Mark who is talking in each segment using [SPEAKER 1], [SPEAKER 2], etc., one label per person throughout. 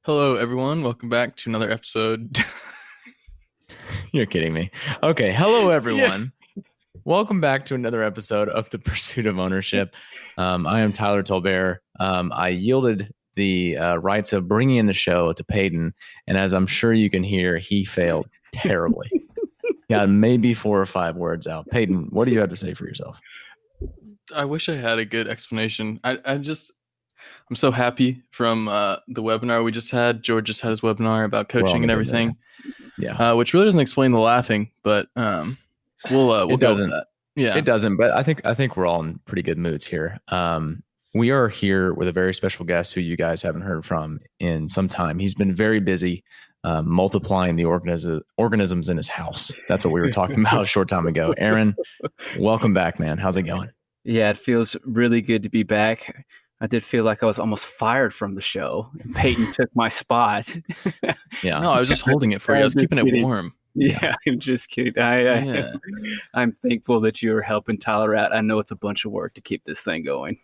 [SPEAKER 1] Hello, everyone. Welcome back to another episode.
[SPEAKER 2] You're kidding me. Okay. Hello,
[SPEAKER 1] Yeah.
[SPEAKER 2] everyone. Welcome back to another episode of The Pursuit of Ownership. I am Tyler Tolbert. I yielded the rights of bringing in the show to Peyton. And as I'm sure you can hear, he failed terribly. Got maybe 4 or 5 words out. Peyton, what do you have to say for yourself?
[SPEAKER 1] I wish I had a good explanation. I'm so happy from the webinar we just had. George just had his webinar about
[SPEAKER 2] We're all
[SPEAKER 1] coaching
[SPEAKER 2] in
[SPEAKER 1] and
[SPEAKER 2] a good mood.
[SPEAKER 1] everything.
[SPEAKER 2] Yeah.
[SPEAKER 1] Which really doesn't explain the laughing, but we'll
[SPEAKER 2] It
[SPEAKER 1] go with
[SPEAKER 2] doesn't.
[SPEAKER 1] that. Yeah.
[SPEAKER 2] It doesn't, but I think we're all in pretty good moods here. We are here with a very special guest who you guys haven't heard from in some time. He's been very busy multiplying the organisms in his house. That's what we were talking about a short time ago. Aaron, welcome back, man. How's it going?
[SPEAKER 3] Yeah, it feels really good to be back. I did feel like I was almost fired from the show. Peyton took my spot.
[SPEAKER 2] Yeah.
[SPEAKER 1] No, I was just holding it for you. I was keeping it warm.
[SPEAKER 3] Yeah, I'm just kidding.
[SPEAKER 1] Yeah.
[SPEAKER 3] I'm thankful that you're helping Tyler out. I know it's a bunch of work to keep this thing going.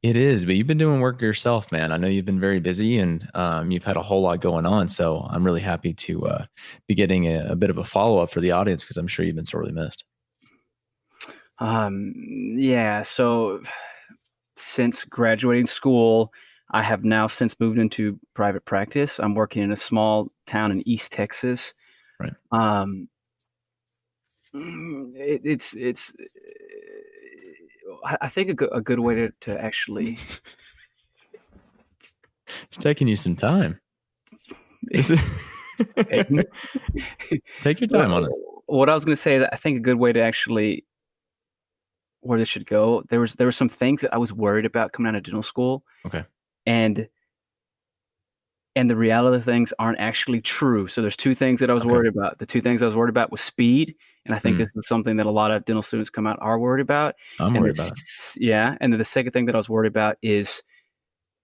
[SPEAKER 2] It is, but you've been doing work yourself, man. I know you've been very busy and you've had a whole lot going on. So I'm really happy to be getting a bit of a follow-up for the audience because I'm sure you've been sorely missed.
[SPEAKER 3] Yeah, so since graduating school, I have now since moved into private practice. I'm working in a small town in East Texas.
[SPEAKER 2] Right.
[SPEAKER 3] It's I think a good way to actually
[SPEAKER 2] It's taking you some time. Take your time on it.
[SPEAKER 3] What I was going to say is I think a good way to actually where this should go. There were some things that I was worried about coming out of dental school.
[SPEAKER 2] Okay.
[SPEAKER 3] And the reality of things aren't actually true. So there's two things that I was worried about. The two things I was worried about was speed. And I think this is something that a lot of dental students come out are worried about.
[SPEAKER 2] I'm worried about it.
[SPEAKER 3] Yeah. And then the second thing that I was worried about is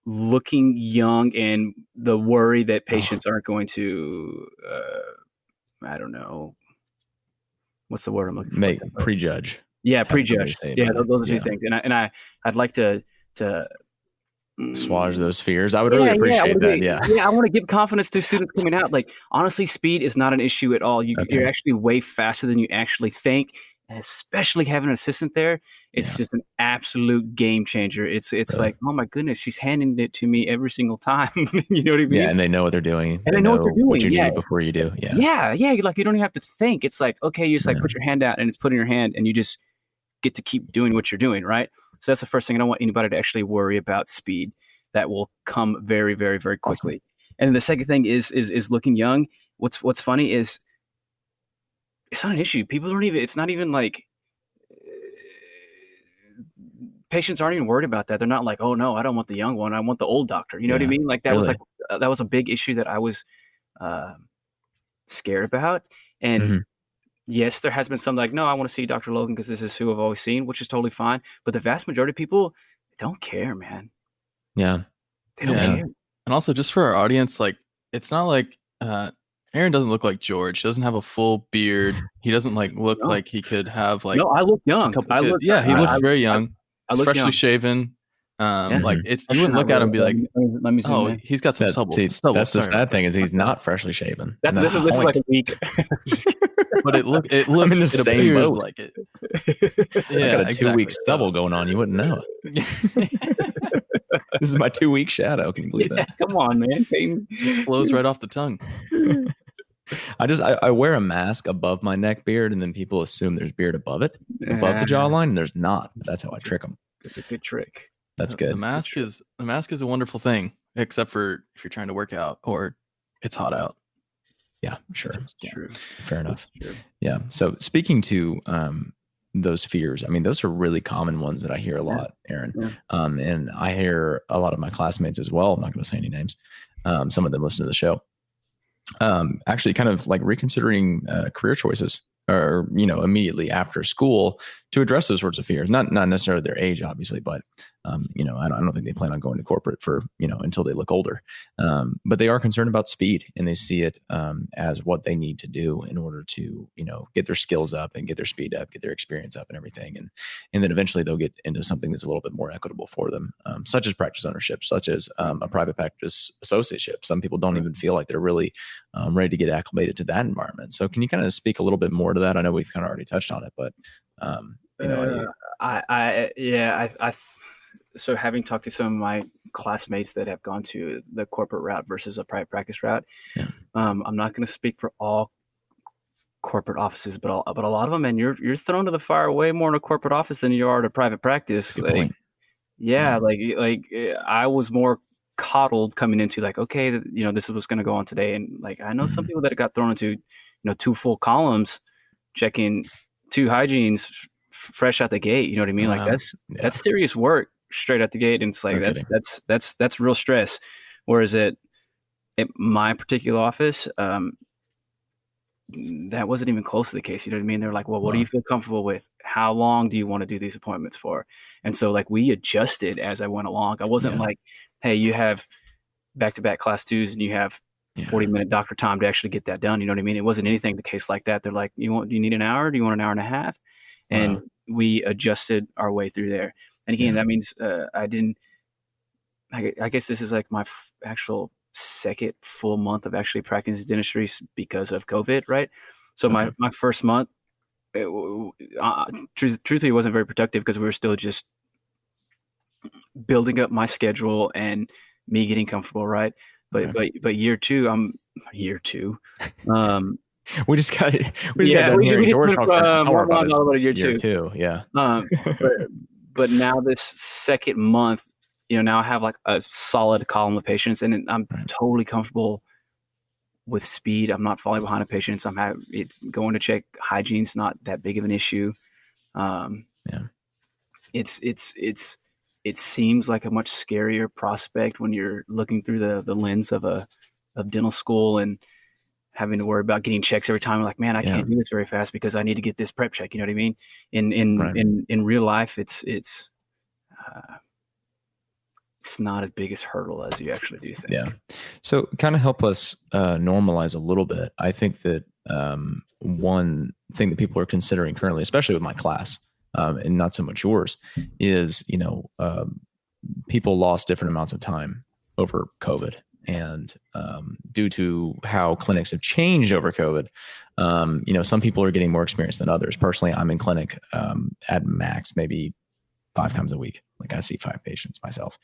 [SPEAKER 3] looking young and the worry that patients aren't going to, I don't know. What's the word I'm looking for?
[SPEAKER 2] Prejudge.
[SPEAKER 3] Yeah, prejudge. Yeah, those are two things. And I'd like to
[SPEAKER 2] assuage those fears. I would really appreciate that.
[SPEAKER 3] Yeah, I want to give confidence to students coming out. Like, honestly, speed is not an issue at all. You're actually way faster than you actually think. And especially having an assistant there, it's just an absolute game changer. It's really? Like, oh my goodness, she's handing it to me every single time. You know what I mean?
[SPEAKER 2] Yeah, and they know what they're doing.
[SPEAKER 3] And they know what they're doing.
[SPEAKER 2] What you need before you do.
[SPEAKER 3] Yeah. Like, you don't even have to think. It's like, okay, you just like put your hand out and it's put in your hand and you just get to keep doing what you're doing, right? So that's the first thing. I don't want anybody to actually worry about speed. That will come very, very, very quickly. Awesome. And then the second thing is looking young. What's funny is it's not an issue. People don't even. It's not even like patients aren't even worried about that. They're not like, oh no, I don't want the young one. I want the old doctor. You know what I mean? Like that was like that was a big issue that I was scared about. And yes, there has been some like, no, I want to see Dr. Logan because this is who I've always seen, which is totally fine. But the vast majority of people don't care, man.
[SPEAKER 2] Yeah.
[SPEAKER 3] They don't care.
[SPEAKER 1] And also just for our audience, like it's not like Aaron doesn't look like George. He doesn't have a full beard. He doesn't like look like he could have like
[SPEAKER 3] I look young.
[SPEAKER 1] He looks very young. He's freshly
[SPEAKER 3] young.
[SPEAKER 1] shaven. Like it's you wouldn't look at him and be like,
[SPEAKER 3] let me see,
[SPEAKER 1] oh, he's got some stubble.
[SPEAKER 2] That's the sad thing is he's not freshly shaven.
[SPEAKER 3] This is like a week.
[SPEAKER 1] But it looks
[SPEAKER 2] I'm in the same boat.
[SPEAKER 1] Like it.
[SPEAKER 2] I got a 2-week stubble going on. You wouldn't know it. This is my 2-week shadow. Can you believe that?
[SPEAKER 3] Come on, man.
[SPEAKER 1] Just flows right off the tongue.
[SPEAKER 2] I wear a mask above my neck beard, and then people assume there's beard above it, above the jawline, and there's not. That's how I trick them.
[SPEAKER 3] It's a good trick.
[SPEAKER 2] That's good.
[SPEAKER 1] The mask is a wonderful thing, except for if you're trying to work out or it's hot out.
[SPEAKER 2] Yeah, sure.
[SPEAKER 3] True.
[SPEAKER 2] Fair enough. True. Yeah. So speaking to those fears, I mean, those are really common ones that I hear a lot, Aaron. Yeah. And I hear a lot of my classmates as well. I'm not going to say any names. Some of them listen to the show. Actually kind of like reconsidering career choices or, immediately after school to address those sorts of fears, not necessarily their age, obviously, but I don't think they plan on going to corporate for, until they look older. But they are concerned about speed, and they see it as what they need to do in order to, get their skills up and get their speed up, get their experience up and everything. And then eventually they'll get into something that's a little bit more equitable for them, such as practice ownership, such as a private practice associateship. Some people don't even feel like they're really ready to get acclimated to that environment. So can you kind of speak a little bit more to that? I know we've kind of already touched on it, but
[SPEAKER 3] so having talked to some of my classmates that have gone to the corporate route versus a private practice route, I'm not going to speak for all corporate offices, but a lot of them, and you're thrown to the fire way more in a corporate office than you are at a private practice.
[SPEAKER 2] Good point.
[SPEAKER 3] Like I was more coddled coming into like, okay, this is what's going to go on today, and like I know some people that got thrown into 2 full columns, checking 2 hygienes fresh out the gate. You know what I mean? Like that's serious work straight out the gate, and it's like that's real stress. Whereas at my particular office, that wasn't even close to the case. You know what I mean? They're like, well, what do you feel comfortable with? How long do you want to do these appointments for? And so like we adjusted as I went along. I wasn't like, hey, you have back-to-back class 2s and you have 40-minute doctor time to actually get that done. You know what I mean? It wasn't anything the case like that. They're like, do you need an hour? Do you want an hour and a half? And we adjusted our way through there. And again, that means I guess this is like my actual second full month of actually practicing dentistry because of COVID, right? So my first month, truthfully, it wasn't very productive because we were still just building up my schedule and me getting comfortable, right? But year two.
[SPEAKER 2] We just got it. We got George talking about year two. Yeah.
[SPEAKER 3] But now this second month, now I have like a solid column of patients, and I'm totally comfortable with speed. I'm not falling behind a patient. It's going to check hygiene's not that big of an issue. It seems like a much scarier prospect when you're looking through the lens of dental school and having to worry about getting checks every time. Like, man, I can't do this very fast because I need to get this prep check. You know what I mean? In real life, it's not as big a hurdle as you actually do think.
[SPEAKER 2] Yeah. So kind of help us normalize a little bit. I think that one thing that people are considering currently, especially with my class, and not so much yours, is, people lost different amounts of time over COVID. And due to how clinics have changed over COVID, some people are getting more experience than others. Personally, I'm in clinic at max maybe 5 times a week. Like I see 5 patients myself.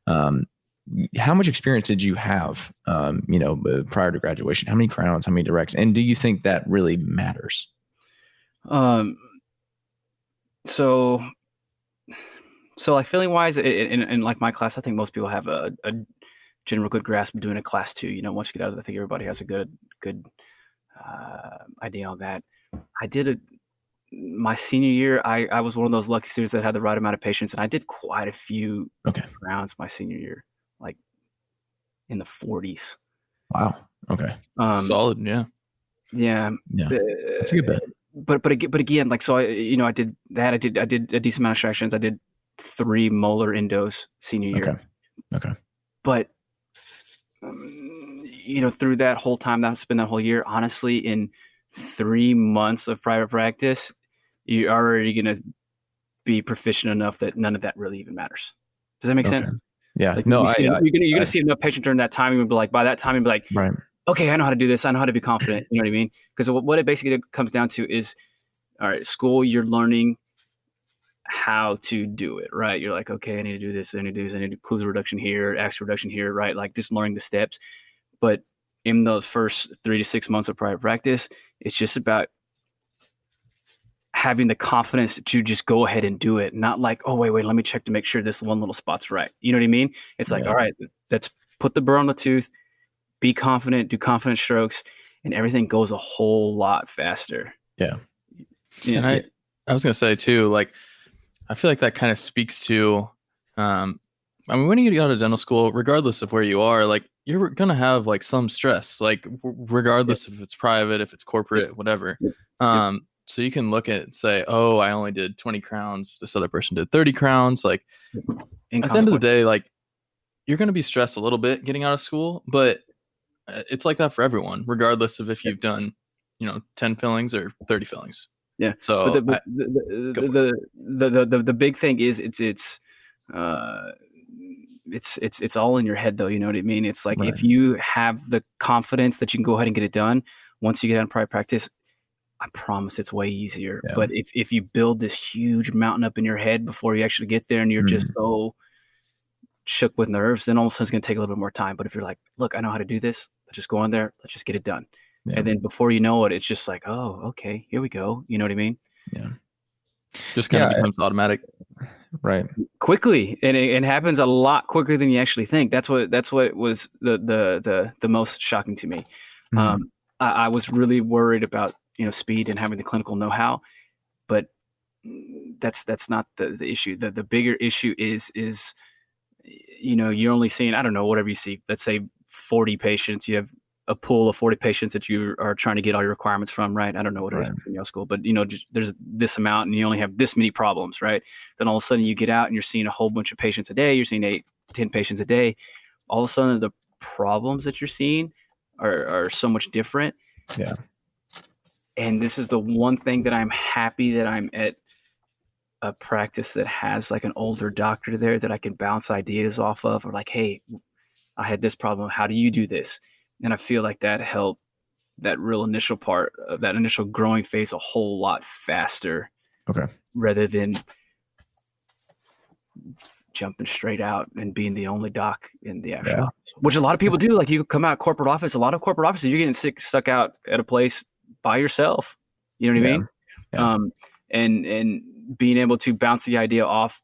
[SPEAKER 2] How much experience did you have, prior to graduation? How many crowns, how many directs? And do you think that really matters?
[SPEAKER 3] So like feeling wise in like my class, I think most people have a general good grasp of doing a class 2. Once you get out of it, I think everybody has a good idea on that. I did my senior year, I was one of those lucky students that had the right amount of patience, and I did quite a few rounds my senior year, like in the 40s.
[SPEAKER 2] Wow. Okay.
[SPEAKER 1] Solid. Yeah.
[SPEAKER 2] That's a good bit.
[SPEAKER 3] But again, like, so I did that. I did a decent amount of extractions. I did 3 molar endos senior year.
[SPEAKER 2] Okay.
[SPEAKER 3] But through that whole time, that spent that whole year, honestly, in 3 months of private practice, you're already going to be proficient enough that none of that really even matters. Does that make sense?
[SPEAKER 2] Yeah.
[SPEAKER 3] Like,
[SPEAKER 2] no,
[SPEAKER 3] you're going to see enough patient during that time. You'll be like, by that time, you'll be like,
[SPEAKER 2] right.
[SPEAKER 3] Okay, I know how to do this. I know how to be confident. You know what I mean? Because what it basically comes down to is, all right, school, you're learning how to do it, right? You're like, okay, I need to do this. I need to do this. I need to do occlusal reduction here, axial reduction here, right? Like just learning the steps. But in those first 3 to 6 months of private practice, it's just about having the confidence to just go ahead and do it. Not like, oh, wait, let me check to make sure this one little spot's right. You know what I mean? It's like, all right, let's put the burr on the tooth, be confident, do confident strokes, and everything goes a whole lot faster.
[SPEAKER 2] Yeah.
[SPEAKER 1] And I was going to say too, like, I feel like that kind of speaks to, when you get out of dental school, regardless of where you are, like, you're going to have like some stress, like regardless if it's private, if it's corporate, whatever. So you can look at it and say, oh, I only did 20 crowns. This other person did 30 crowns. Like, at the end of the day, like you're going to be stressed a little bit getting out of school, but it's like that for everyone, regardless of if you've done, 10 fillings or 30 fillings.
[SPEAKER 3] Yeah.
[SPEAKER 1] So
[SPEAKER 3] but the big thing is it's all in your head though. You know what I mean? It's like, if you have the confidence that you can go ahead and get it done, once you get out in private practice, I promise it's way easier. Yeah. But if you build this huge mountain up in your head before you actually get there and you're just so shook with nerves, then all of a sudden it's going to take a little bit more time. But if you're like, look, I know how to do this. Let's just go in there. Let's just get it done. Yeah. And then before you know it, it's just like, oh, okay, here we go. You know what I mean?
[SPEAKER 2] Yeah.
[SPEAKER 1] Just kind of becomes automatic.
[SPEAKER 2] Right.
[SPEAKER 3] Quickly. And it happens a lot quicker than you actually think. That's what was the most shocking to me. Mm-hmm. I was really worried about, speed and having the clinical know-how, but that's not the issue. The bigger issue is, you're only seeing, I don't know, whatever you see, let's say 40 patients, you have a pool of 40 patients that you are trying to get all your requirements from, right? I don't know what it is in your school, but just, there's this amount and you only have this many problems, right? Then all of a sudden you get out and you're seeing a whole bunch of patients a day. You're seeing 8-10 patients a day. All of a sudden the problems that you're seeing are so much different.
[SPEAKER 2] Yeah.
[SPEAKER 3] And this is the one thing that I'm happy that I'm at a practice that has like an older doctor there that I can bounce ideas off of, or like, hey, I had this problem. How do you do this? And I feel like that helped that real initial part of that initial growing phase a whole lot faster.
[SPEAKER 2] Okay.
[SPEAKER 3] Rather than jumping straight out and being the only doc in the actual office, which a lot of people do. Like, you come out corporate office, a lot of corporate offices, you're getting stuck out at a place by yourself. You know what I mean? Yeah. And being able to bounce the idea off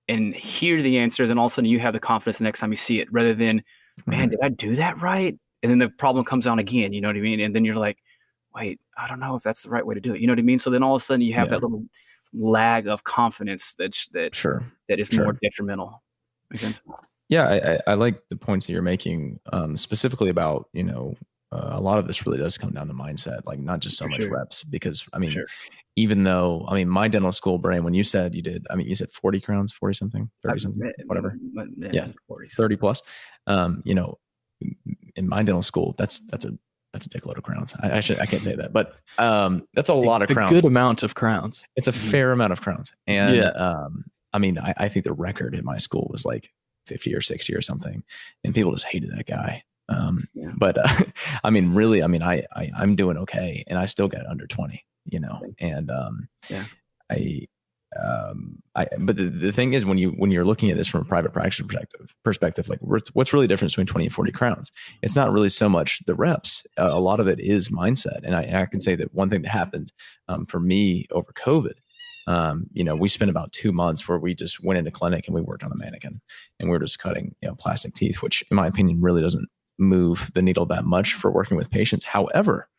[SPEAKER 3] and hear the answer, then all of a sudden you have the confidence the next time you see it, rather than, man, did I do that right? And then the problem comes on again, you know what I mean? And then you're like, wait, I don't know if that's the right way to do it. You know what I mean? So then all of a sudden you have that little lag of confidence that is more detrimental.
[SPEAKER 2] Yeah, I like the points that you're making, specifically about, a lot of this really does come down to mindset, like not just so much reps, because I mean, even though, my dental school brain, when you said you did, you said 40 crowns, 40 something, 30 something, whatever. Yeah. 40, 30 plus, in my dental school, that's a dickload of crowns. I can't say that, but that's a lot of crowns.
[SPEAKER 1] A good amount of crowns.
[SPEAKER 2] It's a fair amount of crowns. And I think the record in my school was like 50 or 60 or something, and people just hated that guy. But really, I'm doing okay, and I still got under 20, and but the thing is, when you're looking at this from a private practice perspective, like what's really different between 20 and 40 crowns? It's not really so much the reps. A lot of it is mindset. And I can say that one thing that happened for me over COVID, we spent about 2 months where we just went into clinic and we worked on a mannequin, and we were just cutting, plastic teeth, which in my opinion really doesn't move the needle that much for working with patients. However,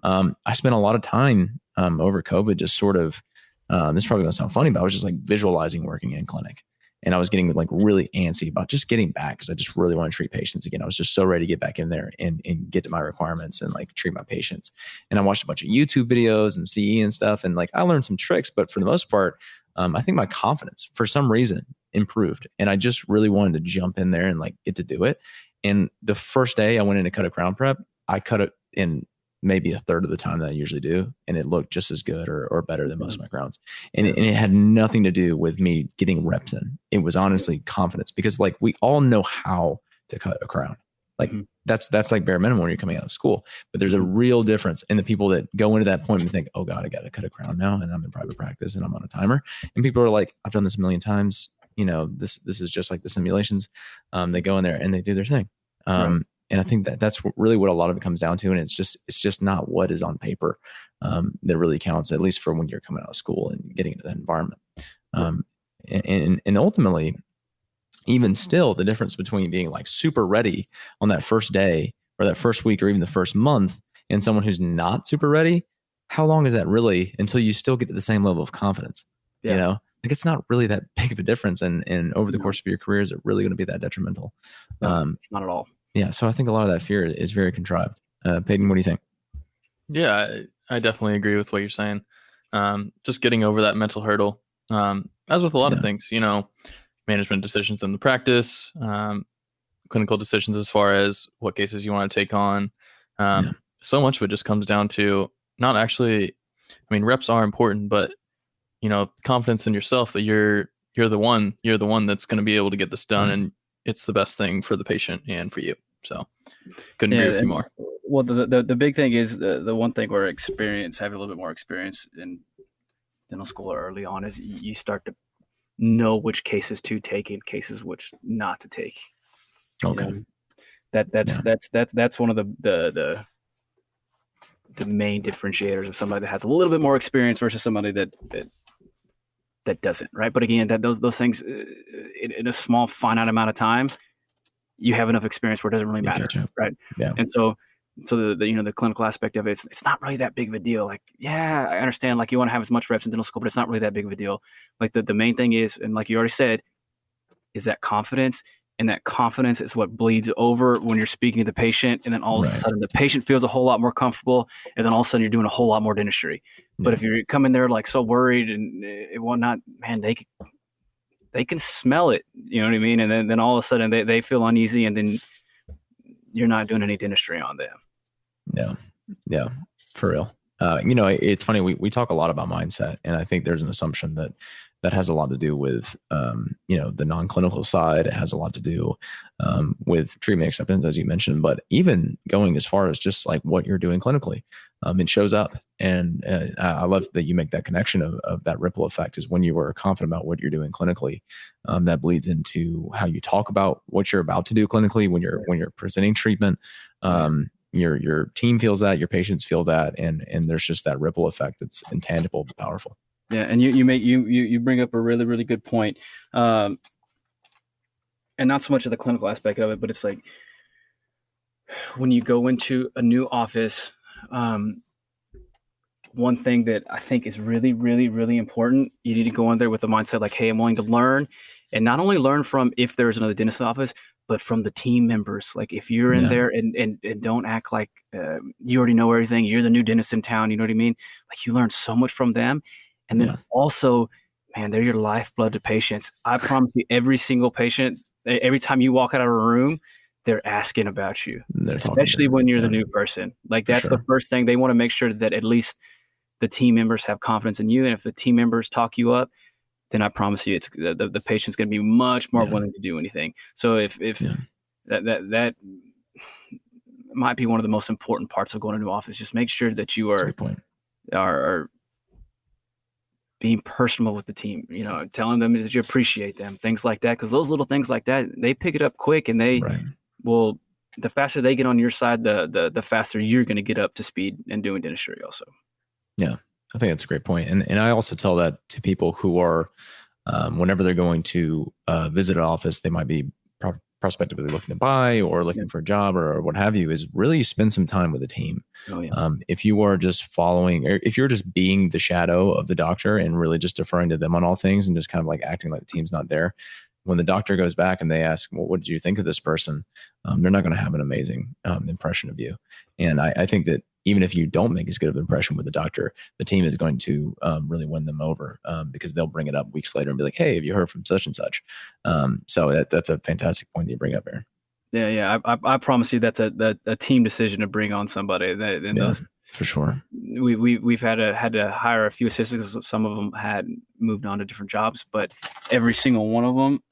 [SPEAKER 2] I spent a lot of time over COVID just sort of, this is probably gonna sound funny, but I was just like visualizing working in clinic, and I was getting like really antsy about just getting back, because I just really want to treat patients again. I was just so ready to get back in there and get to my requirements and like treat my patients. And I watched a bunch of YouTube videos and CE and stuff, and like I learned some tricks, but for the most part, I think my confidence for some reason improved, and I just really wanted to jump in there and like get to do it. And the first day I went in to cut a crown prep, I cut it in maybe a third of the time that I usually do, and it looked just as good or better than most of my crowns. And it had nothing to do with me getting reps in. It was honestly confidence, because like we all know how to cut a crown. Like that's like bare minimum when you're coming out of school. But there's a real difference in the people that go into that point and think, oh God, I got to cut a crown now, and I'm in private practice and I'm on a timer. And people are like, I've done this a million times. This is just like the simulations. They go in there and they do their thing. And I think that's really what a lot of it comes down to. And it's just not what is on paper that really counts, at least for when you're coming out of school and getting into that environment. And ultimately, even still, the difference between being like super ready on that first day or that first week or even the first month and someone who's not super ready, how long is that really until you still get to the same level of confidence? Like it's not really that big of a difference. And over the course of your career, is it really going to be that detrimental?
[SPEAKER 3] It's not at all.
[SPEAKER 2] Yeah. So I think a lot of that fear is very contrived. Peyton, what do you think?
[SPEAKER 1] Yeah, I definitely agree with what you're saying. Just getting over that mental hurdle. As with a lot of things, management decisions in the practice, clinical decisions as far as what cases you want to take on. So much of it just comes down to not actually, I mean, reps are important, but confidence in yourself that you're the one that's going to be able to get this done, and it's the best thing for the patient and for you. So couldn't agree with you more.
[SPEAKER 3] Well, the big thing is the one thing where having a little bit more experience in dental school early on is you start to know which cases to take and cases which not to take.
[SPEAKER 2] Okay.
[SPEAKER 3] That's one of the main differentiators of somebody that has a little bit more experience versus somebody that doesn't, right? But again, those things in a small finite amount of time, you have enough experience where it doesn't really matter, right?
[SPEAKER 2] Yeah.
[SPEAKER 3] And so the clinical aspect of it, it's not really that big of a deal. Like, yeah, I understand, like, you want to have as much reps in dental school, but it's not really that big of a deal. Like the main thing is, and like you already said, is that confidence. And that confidence is what bleeds over when you're speaking to the patient. And then all of a sudden the patient feels a whole lot more comfortable. And then all of a sudden you're doing a whole lot more dentistry. But if you come in there like so worried and whatnot, man, they can smell it. You know what I mean? And then all of a sudden they feel uneasy, and then you're not doing any dentistry on them.
[SPEAKER 2] Yeah, for real. It's funny. We talk a lot about mindset, and I think there's an assumption that has a lot to do with, the non-clinical side. It has a lot to do with treatment acceptance, as you mentioned, but even going as far as just like what you're doing clinically, it shows up. And I love that you make that connection of that ripple effect is when you are confident about what you're doing clinically, that bleeds into how you talk about what you're about to do clinically when you're presenting treatment. Your team feels that, your patients feel that, and there's just that ripple effect that's intangible but powerful.
[SPEAKER 3] Yeah, and you bring up a really, really good point, and not so much of the clinical aspect of it, but it's like when you go into a new office, one thing that I think is really, really, really important, you need to go in there with the mindset like, hey, I'm willing to learn, and not only learn from if there's another dentist office, but from the team members. Like if you're in there and don't act like you already know everything, you're the new dentist in town, you know what I mean? Like you learn so much from them. And then also, man, they're your lifeblood to patients. I promise you, every single patient, every time you walk out of a room, they're asking about you, especially when you're the new person. Like that's the first thing. They want to make sure that at least the team members have confidence in you. And if the team members talk you up, then I promise you, it's the patient's going to be much more willing to do anything. So if that might be one of the most important parts of going to a new office, just make sure that you are being personal with the team, telling them that you appreciate them, things like that. Because those little things like that, they pick it up quick, and they will. The faster they get on your side, the faster you're going to get up to speed and doing dentistry also.
[SPEAKER 2] Yeah, I think that's a great point. And I also tell that to people who are, whenever they're going to visit an office, they might be prospectively looking to buy or looking for a job or what have you, is really spend some time with the team. If you are just following, or if you're just being the shadow of the doctor and really just deferring to them on all things and just kind of like acting like the team's not there, when the doctor goes back and they ask, well, what did you think of this person? They're not going to have an amazing impression of you. And I think that even if you don't make as good of an impression with the doctor, the team is going to really win them over because they'll bring it up weeks later and be like, hey, have you heard from such and such? So that's a fantastic point that you bring up, Aaron.
[SPEAKER 3] Yeah. I promise you that's a team decision to bring on somebody.
[SPEAKER 2] For sure.
[SPEAKER 3] We've had to hire a few assistants. Some of them had moved on to different jobs, but every single one of them,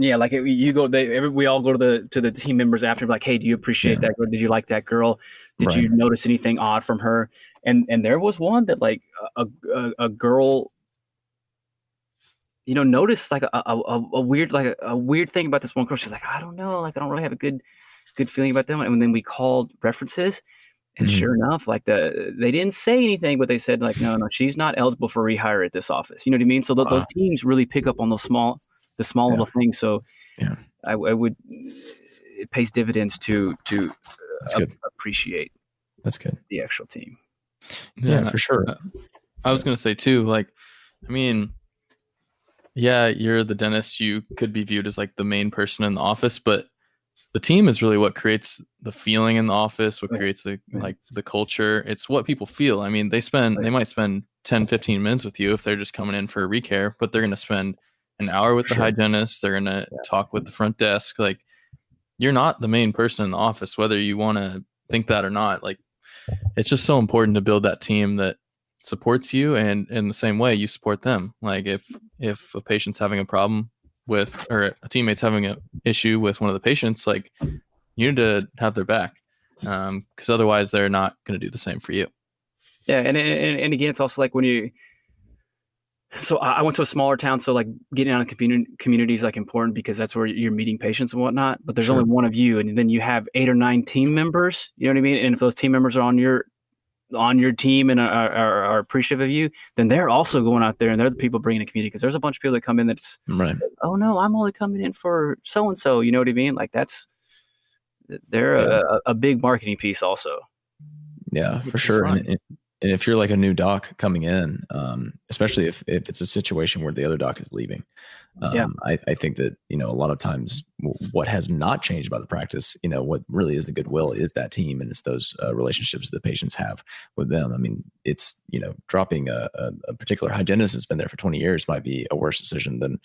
[SPEAKER 3] like we all go to the team members after, like, hey, do you appreciate that girl? Did you like that girl? Did you notice anything odd from her? And there was one that like a girl, noticed like a weird thing about this one girl. She's like, I don't know, like I don't really have a good feeling about them. And then we called references, and sure enough, like they didn't say anything, but they said like, no, she's not eligible for rehire at this office. You know what I mean? So those teams really pick up on the small little things. So I would, it pays dividends to appreciate.
[SPEAKER 2] That's good.
[SPEAKER 3] The actual team.
[SPEAKER 2] Yeah, for sure.
[SPEAKER 1] I was going to say too, like, I mean, yeah, you're the dentist. You could be viewed as like the main person in the office, but the team is really what creates the feeling in the office, what creates the culture. It's what people feel. I mean, they might spend 10, 15 minutes with you if they're just coming in for a recare, but they're going to spend an hour with the hygienist. They're going to talk with the front desk. Like, you're not the main person in the office, whether you want to think that or not. Like, it's just so important to build that team that supports you, and in the same way you support them. Like, if a patient's having a problem with, or a teammate's having an issue with one of the patients, like, you need to have their back, because otherwise they're not going to do the same for you.
[SPEAKER 3] Yeah, and again, it's also like when you. So I went to a smaller town, so like getting out of the community is like important because that's where you're meeting patients and whatnot. But there's only one of you, and then you have 8 or 9 team members. You know what I mean? And if those team members are on your team and are appreciative of you, then they're also going out there and they're the people bringing the community. Because there's a bunch of people that come in that's
[SPEAKER 2] right.
[SPEAKER 3] Oh no, I'm only coming in for so and so. You know what I mean? Like they're a big marketing piece also.
[SPEAKER 2] Yeah, for sure. And if you're like a new doc coming in, especially if it's a situation where the other doc is leaving, I think that, a lot of times what has not changed about the practice, what really is the goodwill is that team, and it's those relationships that the patients have with them. I mean, it's, dropping a particular hygienist that's been there for 20 years might be a worse decision than,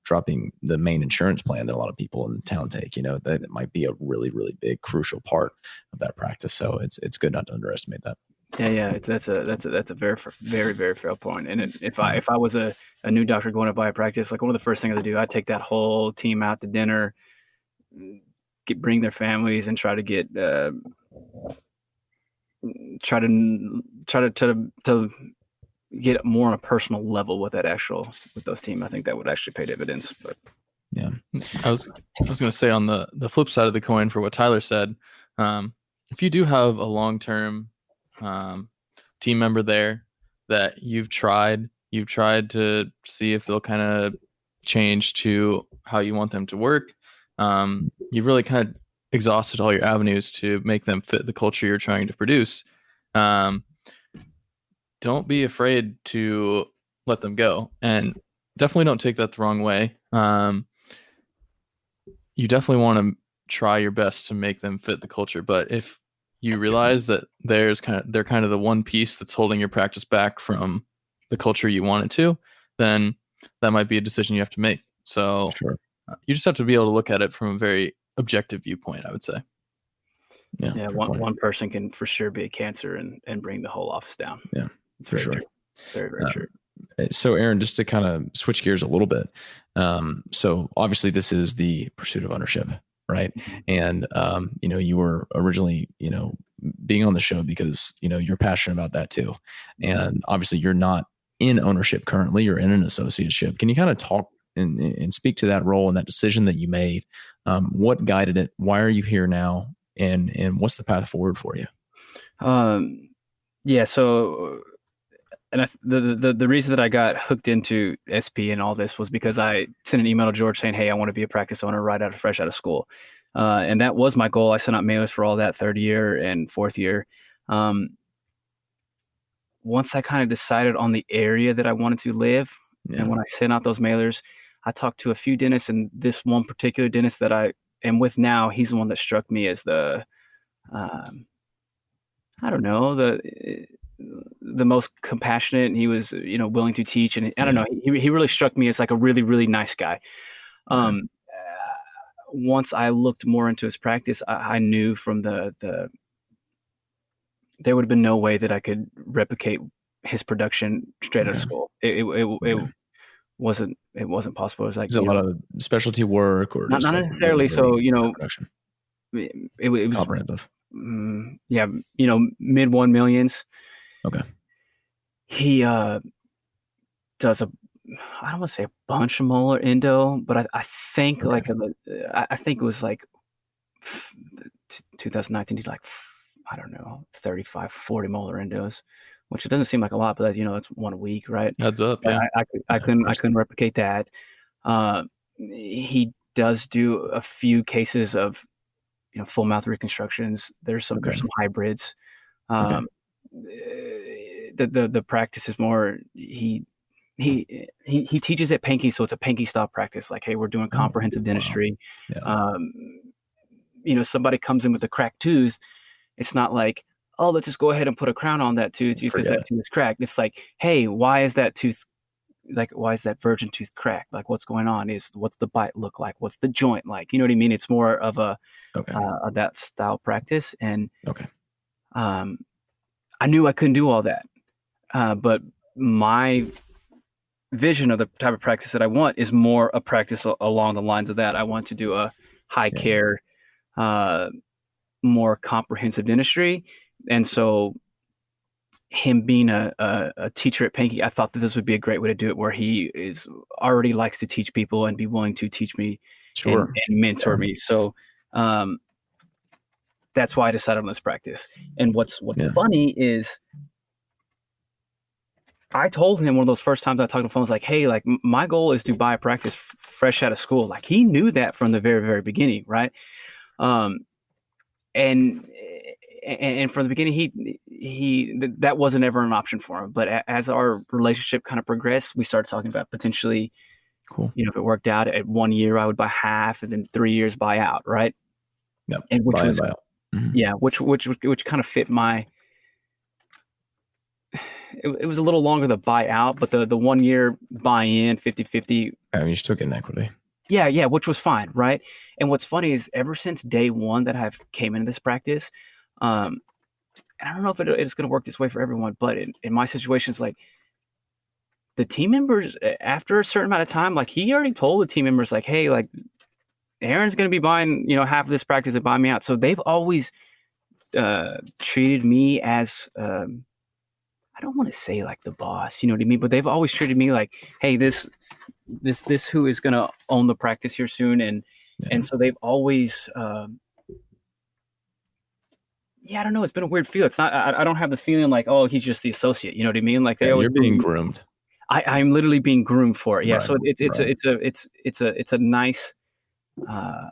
[SPEAKER 2] dropping the main insurance plan that a lot of people in town take. That might be a really, really big, crucial part of that practice. So it's good not to underestimate that.
[SPEAKER 3] Yeah. That's a very, very, very fair point. And if I was a new doctor going to buy a practice, like one of the first things I'd do, I'd take that whole team out to dinner, bring their families, and try to get try to get more on a personal level with those team. I think that would actually pay dividends. But
[SPEAKER 1] yeah, I was going to say on the flip side of the coin for what Tyler said, if you do have a long-term team member there that you've tried to see if they'll kind of change to how you want them to work, you've really kind of exhausted all your avenues to make them fit the culture you're trying to produce. Don't be afraid to let them go, and definitely don't take that the wrong way. You definitely want to try your best to make them fit the culture, but if you realize that they're kind of the one piece that's holding your practice back from the culture you want it to, then that might be a decision you have to make. So you just have to be able to look at it from a very objective viewpoint, I would say.
[SPEAKER 3] Yeah, one person can for sure be a cancer and bring the whole office down.
[SPEAKER 2] Yeah,
[SPEAKER 3] it's very true. Very, very true.
[SPEAKER 2] So Aaron, just to kind of switch gears a little bit. So obviously this is the pursuit of ownership, right? And, you were originally, being on the show because, you're passionate about that too. And obviously you're not in ownership currently, you're in an associateship. Can you kind of talk and speak to that role and that decision that you made? What guided it? Why are you here now? And what's the path forward for you?
[SPEAKER 3] Yeah. So, and the reason that I got hooked into SP and all this was because I sent an email to George saying, "Hey, I want to be a practice owner fresh out of school." And that was my goal. I sent out mailers for all that third year and fourth year. Once I kind of decided on the area that I wanted to live, and when I sent out those mailers, I talked to a few dentists, and this one particular dentist that I am with now, he's the one that struck me as the, I don't know, the most compassionate, and he was, willing to teach. And I don't know, he really struck me as like a really, really nice guy. Once I looked more into his practice, I knew from there would have been no way that I could replicate his production straight out of school. It wasn't possible. It was like
[SPEAKER 2] a lot of specialty work, or
[SPEAKER 3] not necessarily. So
[SPEAKER 2] production.
[SPEAKER 3] It was
[SPEAKER 2] comprehensive.
[SPEAKER 3] Mid 1 millions.
[SPEAKER 2] Okay.
[SPEAKER 3] He does I don't want to say a bunch of molar endo, but I think I think it was like 2019, he did like, I don't know, 35, 40 molar endos, which it doesn't seem like a lot, but it's one a week, right?
[SPEAKER 1] Adds up. Yeah.
[SPEAKER 3] I couldn't replicate that. He does do a few cases of, full mouth reconstructions. There's some hybrids. The practice is more, he teaches at Pankey, so it's a Pankey style practice. Like, hey, we're doing comprehensive dentistry.
[SPEAKER 2] Wow. Yeah.
[SPEAKER 3] Somebody comes in with a cracked tooth. It's not like, oh, let's just go ahead and put a crown on that tooth because that tooth is cracked. It's like, hey, why is that virgin tooth cracked? Like, what's going on? What's the bite look like? What's the joint like? You know what I mean? It's more of a that style practice. And I knew I couldn't do all that. But my vision of the type of practice that I want is more a practice along the lines of that. I want to do a high care, more comprehensive dentistry. And so him being a teacher at Pankey, I thought that this would be a great way to do it, where he already likes to teach people and be willing to teach me and mentor me. So that's why I decided on this practice. And what's funny is I told him one of those first times I talked on the phone, was like, hey, like my goal is to buy a practice fresh out of school. Like he knew that from the very, very beginning. Right. And from the beginning, that wasn't ever an option for him. But as our relationship kind of progressed, we started talking about potentially, if it worked out at 1 year, I would buy half, and then 3 years buy out, right?
[SPEAKER 2] Yep.
[SPEAKER 3] And which kind of fit my. It was a little longer the buy out, but the 1 year buy in 50-50.
[SPEAKER 2] I mean, you still get an equity.
[SPEAKER 3] Yeah, which was fine, right? And what's funny is ever since day one that I've came into this practice. And I don't know if it's going to work this way for everyone, but in my situation, it's like the team members, after a certain amount of time, like he already told the team members, like, hey, like Aaron's going to be buying, half of this practice and buy me out. So they've always treated me as, I don't want to say like the boss, you know what I mean? But they've always treated me like, hey, this who is going to own the practice here soon. And so they've always, I don't know. It's been a weird feel. It's not. I don't have the feeling like, oh, he's just the associate. You know what I mean? Like
[SPEAKER 2] you're being groomed.
[SPEAKER 3] I'm literally being groomed for it. Yeah. Right. So it's a nice, I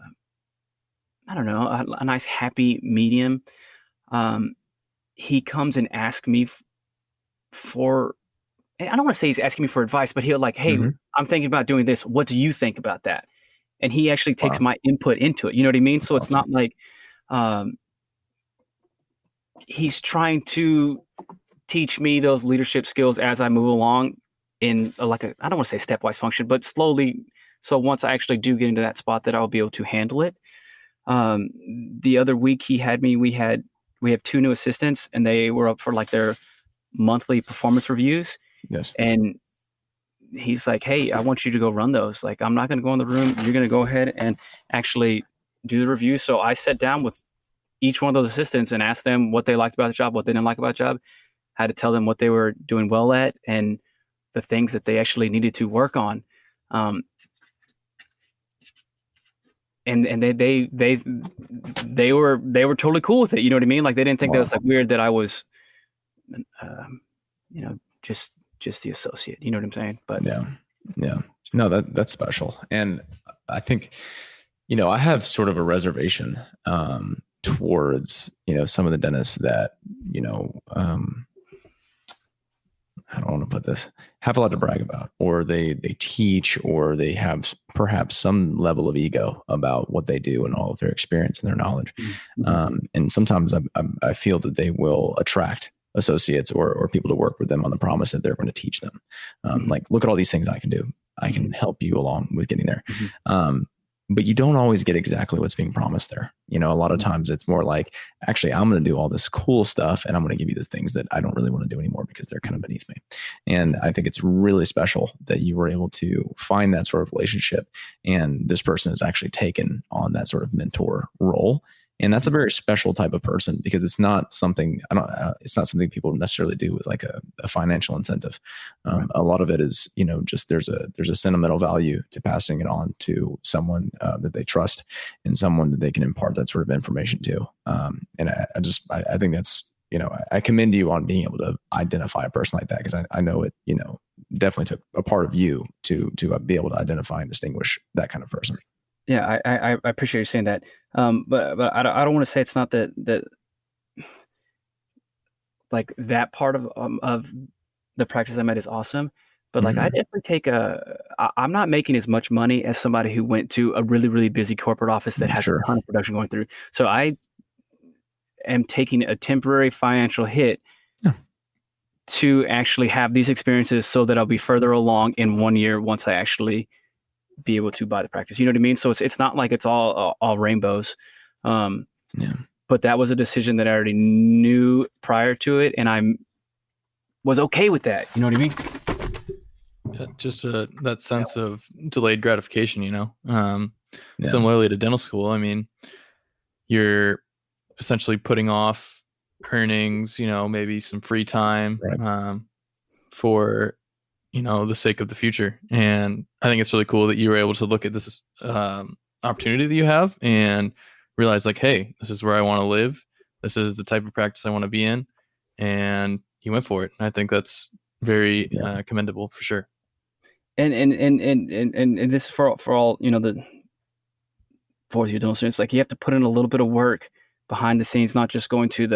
[SPEAKER 3] don't know, a nice happy medium. He comes and asks me for. And I don't want to say he's asking me for advice, but he'll like, hey, I'm thinking about doing this. What do you think about that? And he actually takes my input into it. You know what I mean? So it's not like. He's trying to teach me those leadership skills as I move along in I don't want to say stepwise function, but slowly. So once I actually do get into that spot, that I'll be able to handle it. The other week we have 2 new assistants, and they were up for like their monthly performance reviews.
[SPEAKER 2] Yes.
[SPEAKER 3] And he's like, hey, I want you to go run those. Like, I'm not going to go in the room. You're going to go ahead and actually do the review. So I sat down with each one of those assistants and asked them what they liked about the job, what they didn't like about the job. I had to tell them what they were doing well at and the things that they actually needed to work on. And they were totally cool with it. You know what I mean? Like they didn't think that was like weird that I was, just the associate. You know what I'm saying? But
[SPEAKER 2] yeah. No, that's special. And I think, I have sort of a reservation towards, some of the dentists that, I don't want to put this, have a lot to brag about, or they teach, or they have perhaps some level of ego about what they do and all of their experience and their knowledge. And sometimes I feel that they will attract associates or people to work with them on the promise that they're going to teach them. Like, look at all these things I can do. I can help you along with getting there. But you don't always get exactly what's being promised there. A lot of times it's more like, actually, I'm going to do all this cool stuff, and I'm going to give you the things that I don't really want to do anymore because they're kind of beneath me. And I think it's really special that you were able to find that sort of relationship, and this person has actually taken on that sort of mentor role. And that's a very special type of person, because it's not something it's not something people necessarily do with like a financial incentive. A lot of it is, just there's a sentimental value to passing it on to someone that they trust, and someone that they can impart that sort of information to. And I think that's, I commend you on being able to identify a person like that, because I know it, definitely took a part of you to be able to identify and distinguish that kind of person.
[SPEAKER 3] Yeah, I appreciate you saying that. But I don't want to say it's not that like that part of the practice I met is awesome. But like I definitely take I'm not making as much money as somebody who went to a really, really busy corporate office that has a ton of production going through. So am taking a temporary financial hit to actually have these experiences so that I'll be further along in 1 year once I actually be able to buy the practice. You know what I mean? So it's not like it's all rainbows. But that was a decision that I already knew prior to it, and I was okay with that. You know what I mean?
[SPEAKER 1] Yeah, just that sense of delayed gratification, similarly to dental school. I mean, you're essentially putting off earnings, maybe some free time, for, the sake of the future. And I think it's really cool that you were able to look at this opportunity that you have and realize like, hey, this is where I want to live. This is the type of practice I want to be in. And you went for it. And I think that's very commendable for sure.
[SPEAKER 3] And this for all, the for you dental students, like you have to put in a little bit of work behind the scenes, not just going to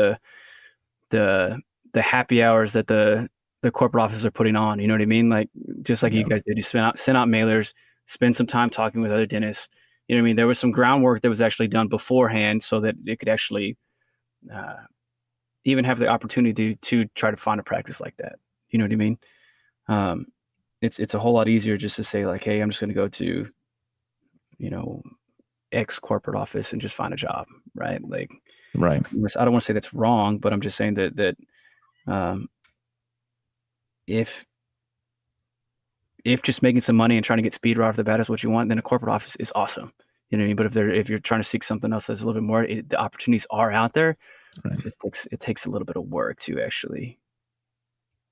[SPEAKER 3] the happy hours that the corporate offices are putting on. You know what I mean? Like just like you guys did, you send out mailers, spend some time talking with other dentists. You know what I mean? There was some groundwork that was actually done beforehand so that it could actually even have the opportunity to try to find a practice like that. You know what I mean? It's a whole lot easier just to say like, hey, I'm just going to go to, X corporate office and just find a job, right? Like,
[SPEAKER 2] right.
[SPEAKER 3] I don't want to say that's wrong, but I'm just saying that if just making some money and trying to get speed right off the bat is what you want, then a corporate office is awesome. You know what I mean? But if you're trying to seek something else that's a little bit more, the opportunities are out there. Right. It takes a little bit of work to actually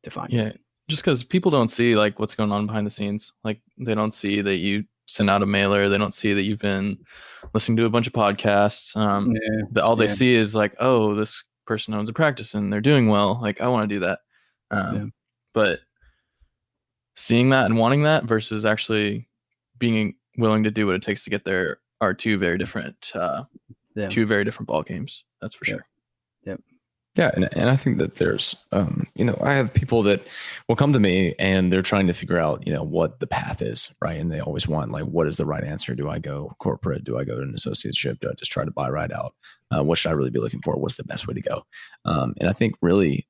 [SPEAKER 3] define.
[SPEAKER 1] Yeah. Just because people don't see like what's going on behind the scenes. Like they don't see that you send out a mailer. They don't see that you've been listening to a bunch of podcasts. All they see is like, oh, this person owns a practice and they're doing well. Like I want to do that. But seeing that and wanting that versus actually being willing to do what it takes to get there are two very different ball games. That's for sure.
[SPEAKER 3] Yep.
[SPEAKER 2] Yeah. And I think that there's, I have people that will come to me and they're trying to figure out, what the path is, right? And they always want like, what is the right answer? Do I go corporate? Do I go to an associateship? Do I just try to buy right out? What should I really be looking for? What's the best way to go? And I think really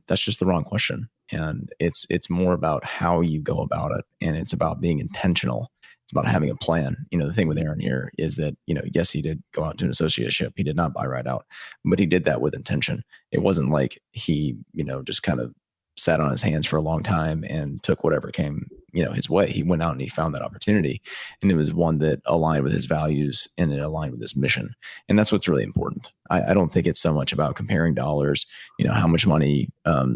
[SPEAKER 2] that's just the wrong question. And it's more about how you go about it. And it's about being intentional. It's about having a plan. The thing with Aaron here is that, yes, he did go out to an associateship. He did not buy right out, but he did that with intention. It wasn't like he, just kind of sat on his hands for a long time and took whatever came, his way. He went out and he found that opportunity, and it was one that aligned with his values and it aligned with his mission. And that's what's really important. I don't think it's so much about comparing dollars, how much money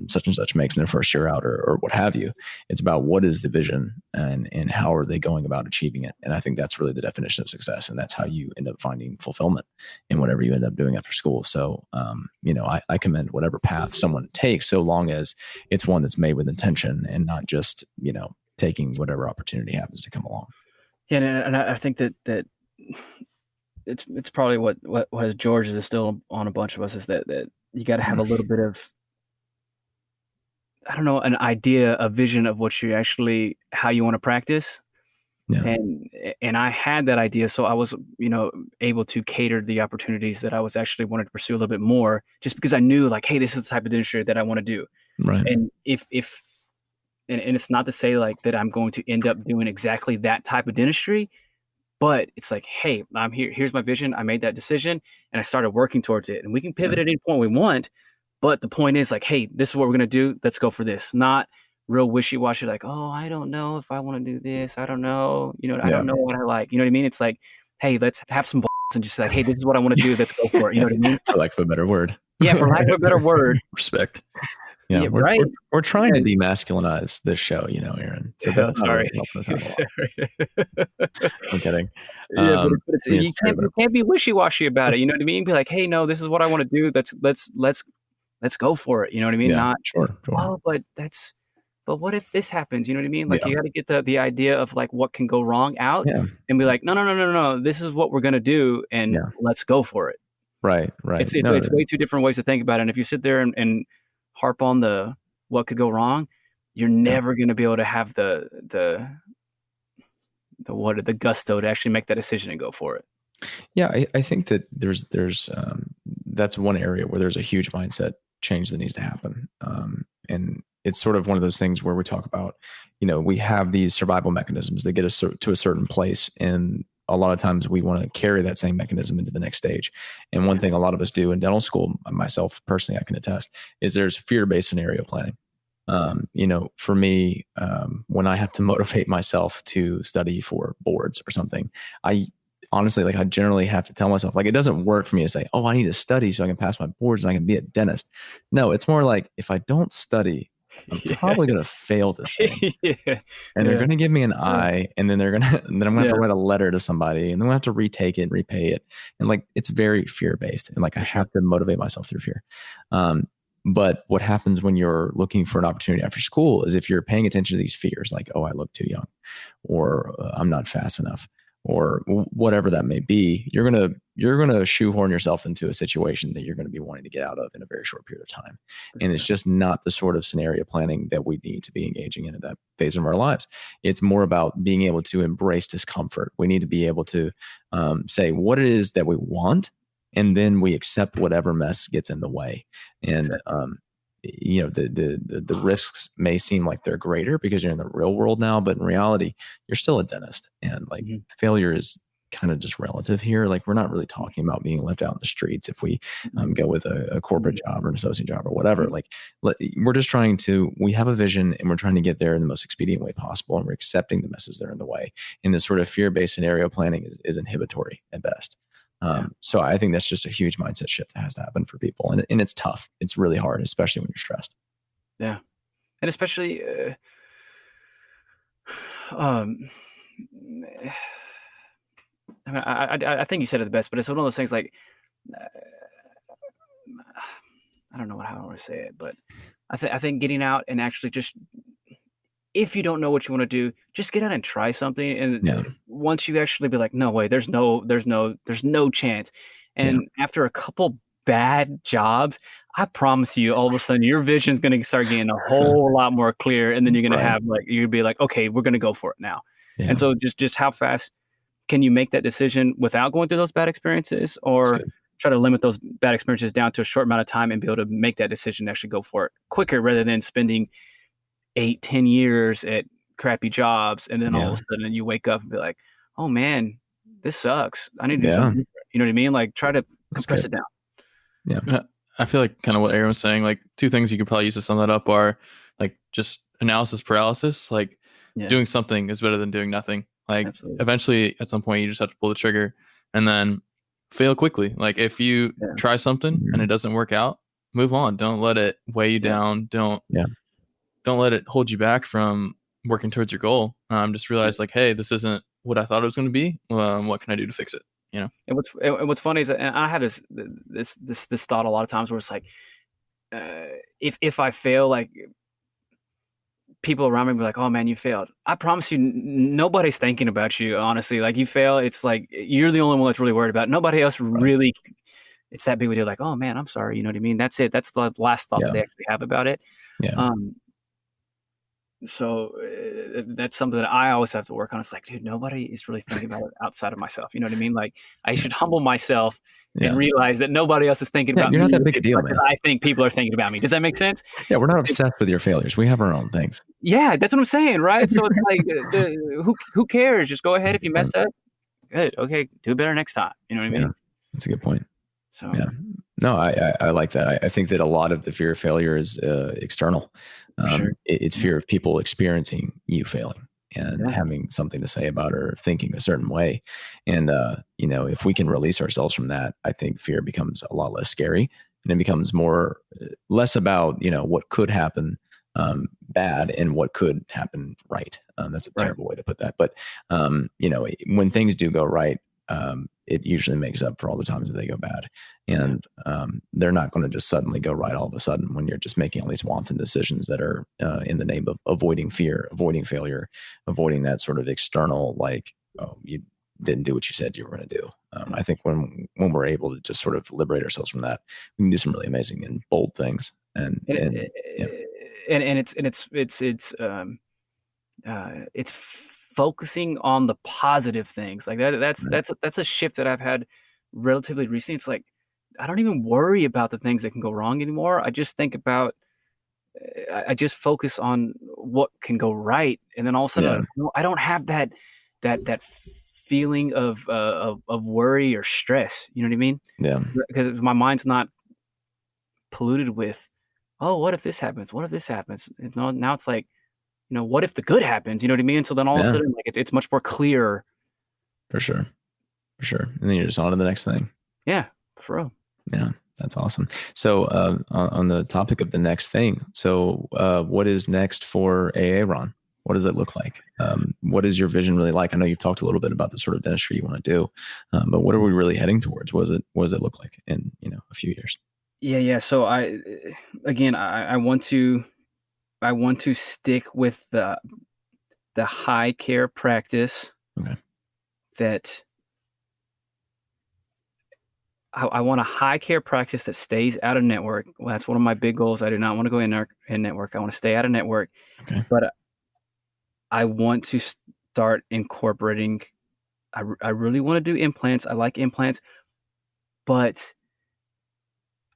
[SPEAKER 2] such and such makes in their first year out or what have you. It's about what is the vision and how are they going about achieving it. And I think that's really the definition of success. And that's how you end up finding fulfillment in whatever you end up doing after school. So, I commend whatever path someone takes, so long as it's one that's made with intention and not just, taking whatever opportunity happens to come along.
[SPEAKER 3] Yeah. And I think that it's probably what George is still on a bunch of us is that you got to have a little bit of, I don't know, an idea, a vision of what you actually, how you want to practice. Yeah. And I had that idea. So I was, able to cater the opportunities that I was actually wanted to pursue a little bit more, just because I knew like, hey, this is the type of industry that I want to do.
[SPEAKER 2] Right.
[SPEAKER 3] And and it's not to say like that I'm going to end up doing exactly that type of dentistry, but it's like, hey, I'm here. Here's my vision. I made that decision and I started working towards it, and we can pivot at any point we want. But the point is like, hey, this is what we're going to do. Let's go for this. Not real wishy-washy. Like, oh, I don't know if I want to do this. I don't know. I don't know what I like. You know what I mean? It's like, hey, let's have some and just like, hey, this is what I want to do. Let's go for it. You know what I mean?
[SPEAKER 2] For lack of a better word.
[SPEAKER 3] Yeah. For lack of a better word.
[SPEAKER 1] Respect.
[SPEAKER 2] Yeah, we're trying to demasculinize this show, Aaron. So that's
[SPEAKER 3] sorry.
[SPEAKER 2] I'm kidding.
[SPEAKER 3] Yeah, but you can't be wishy-washy about it. You know what I mean? Be like, hey, no, this is what I want to do. Let's go for it. You know what I mean?
[SPEAKER 2] Yeah,
[SPEAKER 3] Not
[SPEAKER 2] sure.
[SPEAKER 3] Oh, but what if this happens? You know what I mean? Like you got to get the idea of like what can go wrong out and be like, no. This is what we're gonna do, and let's go for it.
[SPEAKER 2] Right.
[SPEAKER 3] It's way two different ways to think about it. And if you sit there and harp on the what could go wrong, you're never going to be able to have the gusto to actually make that decision and go for it.
[SPEAKER 2] Yeah, I think that there's that's one area where there's a huge mindset change that needs to happen. And it's sort of one of those things where we talk about, we have these survival mechanisms that get us to a certain place. And a lot of times we want to carry that same mechanism into the next stage. And one thing a lot of us do in dental school, myself personally, I can attest, is there's fear-based scenario planning. For me, when I have to motivate myself to study for boards or something, I honestly, like, I generally have to tell myself, like, it doesn't work for me to say, oh, I need to study so I can pass my boards and I can be a dentist. No, it's more like, if I don't study, I'm probably going to fail this thing. And they're going to give me an I, and then then I'm going to have to write a letter to somebody, and then I have to retake it and repay it. And like, it's very fear-based. And like, I have to motivate myself through fear. But what happens when you're looking for an opportunity after school is, if you're paying attention to these fears, like, oh, I look too young, or I'm not fast enough, or whatever that may be, you're gonna shoehorn yourself into a situation that you're going to be wanting to get out of in a very short period of time. And it's just not the sort of scenario planning that we need to be engaging in at that phase of our lives. It's more about being able to embrace discomfort. We need to be able to say what it is that we want, and then we accept whatever mess gets in the way. And the risks may seem like they're greater because you're in the real world now, but in reality, you're still a dentist, and like, failure is kind of just relative here. Like, we're not really talking about being left out in the streets if we go with a corporate job or an associate job or whatever. Like, we're just we have a vision, and we're trying to get there in the most expedient way possible, and we're accepting the messes that are in the way. And this sort of fear-based scenario planning is inhibitory at best. So I think that's just a huge mindset shift that has to happen for people. And it's tough. It's really hard, especially when you're stressed.
[SPEAKER 3] Yeah. And especially, I mean, I think you said it the best, but it's one of those things like, I don't know how I want to say it, but I think getting out and actually just, if you don't know what you want to do, just get out and try something. And once you actually be like, no way, there's no chance. And after a couple bad jobs, I promise you, all of a sudden your vision's going to start getting a whole lot more clear. And then you're going to have you'd be like, okay, we're going to go for it now. Yeah. And so just how fast can you make that decision without going through those bad experiences, or try to limit those bad experiences down to a short amount of time and be able to make that decision and actually go for it quicker, rather than spending 8-10 years at crappy jobs, and then all of a sudden you wake up and be like, oh man, this sucks, I need to do something different. You know what I mean? Like, try to compress it down.
[SPEAKER 1] I feel like kind of what Aaron was saying, like, two things you could probably use to sum that up are, like, just analysis paralysis. Like, doing something is better than doing nothing. Like, eventually at some point you just have to pull the trigger, and then fail quickly. Like, if you try something and it doesn't work out, move on. Don't let it weigh you down. Don't let it hold you back from working towards your goal. Just realize, like, hey, this isn't what I thought it was going to be. What can I do to fix it? And
[SPEAKER 3] what's funny is that, and I have this thought a lot of times where it's like, if I fail, like, people around me be like, oh man, you failed. I promise you, nobody's thinking about you, honestly. Like, you fail, it's like you're the only one that's really worried about it. Nobody else really, it's that big of a deal. Like, oh man, I'm sorry. You know what I mean? That's it. That's the last thought that they actually have about it. So that's something that I always have to work on. It's like, dude, nobody is really thinking about it outside of myself. You know what I mean? Like, I should humble myself and realize that nobody else is thinking about me.
[SPEAKER 2] You're not that big a deal, man.
[SPEAKER 3] I think people are thinking about me. Does that make sense?
[SPEAKER 2] Yeah, we're not obsessed with your failures. We have our own things.
[SPEAKER 3] Yeah, that's what I'm saying, right? So it's like, who cares? Just go ahead. If you mess up, good. Okay, do better next time. You know what I mean?
[SPEAKER 2] That's a good point.
[SPEAKER 3] So
[SPEAKER 2] no, I like that. I think that a lot of the fear of failure is external. It's fear of people experiencing you failing and having something to say about it, or thinking a certain way. And, if we can release ourselves from that, I think fear becomes a lot less scary, and it becomes less about, what could happen bad and what could happen right. That's a terrible way to put that. But, when things do go right, it usually makes up for all the times that they go bad. And they're not going to just suddenly go right all of a sudden when you're just making all these wanton decisions that are in the name of avoiding fear, avoiding failure, avoiding that sort of external, like, oh, you didn't do what you said you were going to do. I think when we're able to just sort of liberate ourselves from that, we can do some really amazing and bold things. And
[SPEAKER 3] it's focusing on the positive things. Like that's a shift that I've had relatively recently. It's like, even worry about the things that can go wrong anymore. I just think about, I just focus on what can go right, and then all of a sudden, I don't have that feeling of worry or stress. You know what I mean?
[SPEAKER 2] Yeah.
[SPEAKER 3] Because my mind's not polluted with, oh, what if this happens? What if this happens? Now it's like, what if the good happens? You know what I mean? So then all of a sudden, like it's much more clear.
[SPEAKER 2] For sure. And then you're just on to the next thing.
[SPEAKER 3] Yeah, for real.
[SPEAKER 2] Yeah, that's awesome. So on the topic of the next thing, so what is next for Aaron? What does it look like? What is your vision really like? I know you've talked a little bit about the sort of dentistry you want to do, but what are we really heading towards? What does it look like in a few years?
[SPEAKER 3] Yeah. So I want to stick with the high care practice.
[SPEAKER 2] Okay.
[SPEAKER 3] That I want a high care practice that stays out of network. Well, that's one of my big goals. I do not want to go in network. I want to stay out of network.
[SPEAKER 2] Okay.
[SPEAKER 3] But I want to start incorporating. I really want to do implants. I like implants, but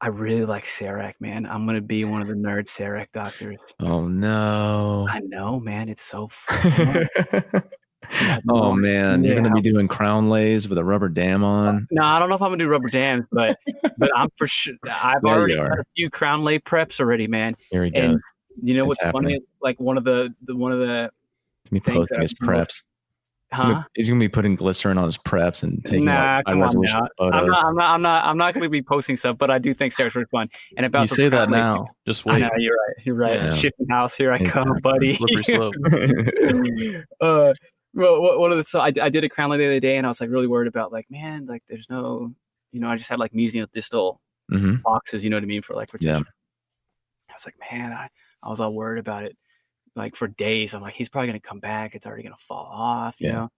[SPEAKER 3] I really like CEREC, man. I'm going to be one of the nerd CEREC doctors.
[SPEAKER 2] Oh, no.
[SPEAKER 3] I know, man. It's so fun.
[SPEAKER 2] Oh, man. You're going to be doing crown lays with a rubber dam on?
[SPEAKER 3] No, I don't know if I'm going to do rubber dams, but I'm for sure. I've already done a few crown lay preps already, man.
[SPEAKER 2] Here he goes.
[SPEAKER 3] You know what's funny? Like one of the
[SPEAKER 2] me posting his preps.
[SPEAKER 3] Huh?
[SPEAKER 2] He's gonna be putting glycerin on his preps and taking
[SPEAKER 3] high
[SPEAKER 2] resolution photos.
[SPEAKER 3] I'm not gonna be posting stuff, but I do think CEREC's really fun. And about
[SPEAKER 1] you say that now, just wait.
[SPEAKER 3] I know, you're right. Yeah. Shifting house, here I come, buddy.
[SPEAKER 1] Slippery slope.
[SPEAKER 3] Well, one of the so I did a crown lay the other day, and I was like really worried about like, man, like there's no, I just had like mesial-distal boxes, you know what I mean, for like protection. I was like, man, I was all worried about it. Like for days, I'm like, he's probably going to come back. It's already going to fall off, you know?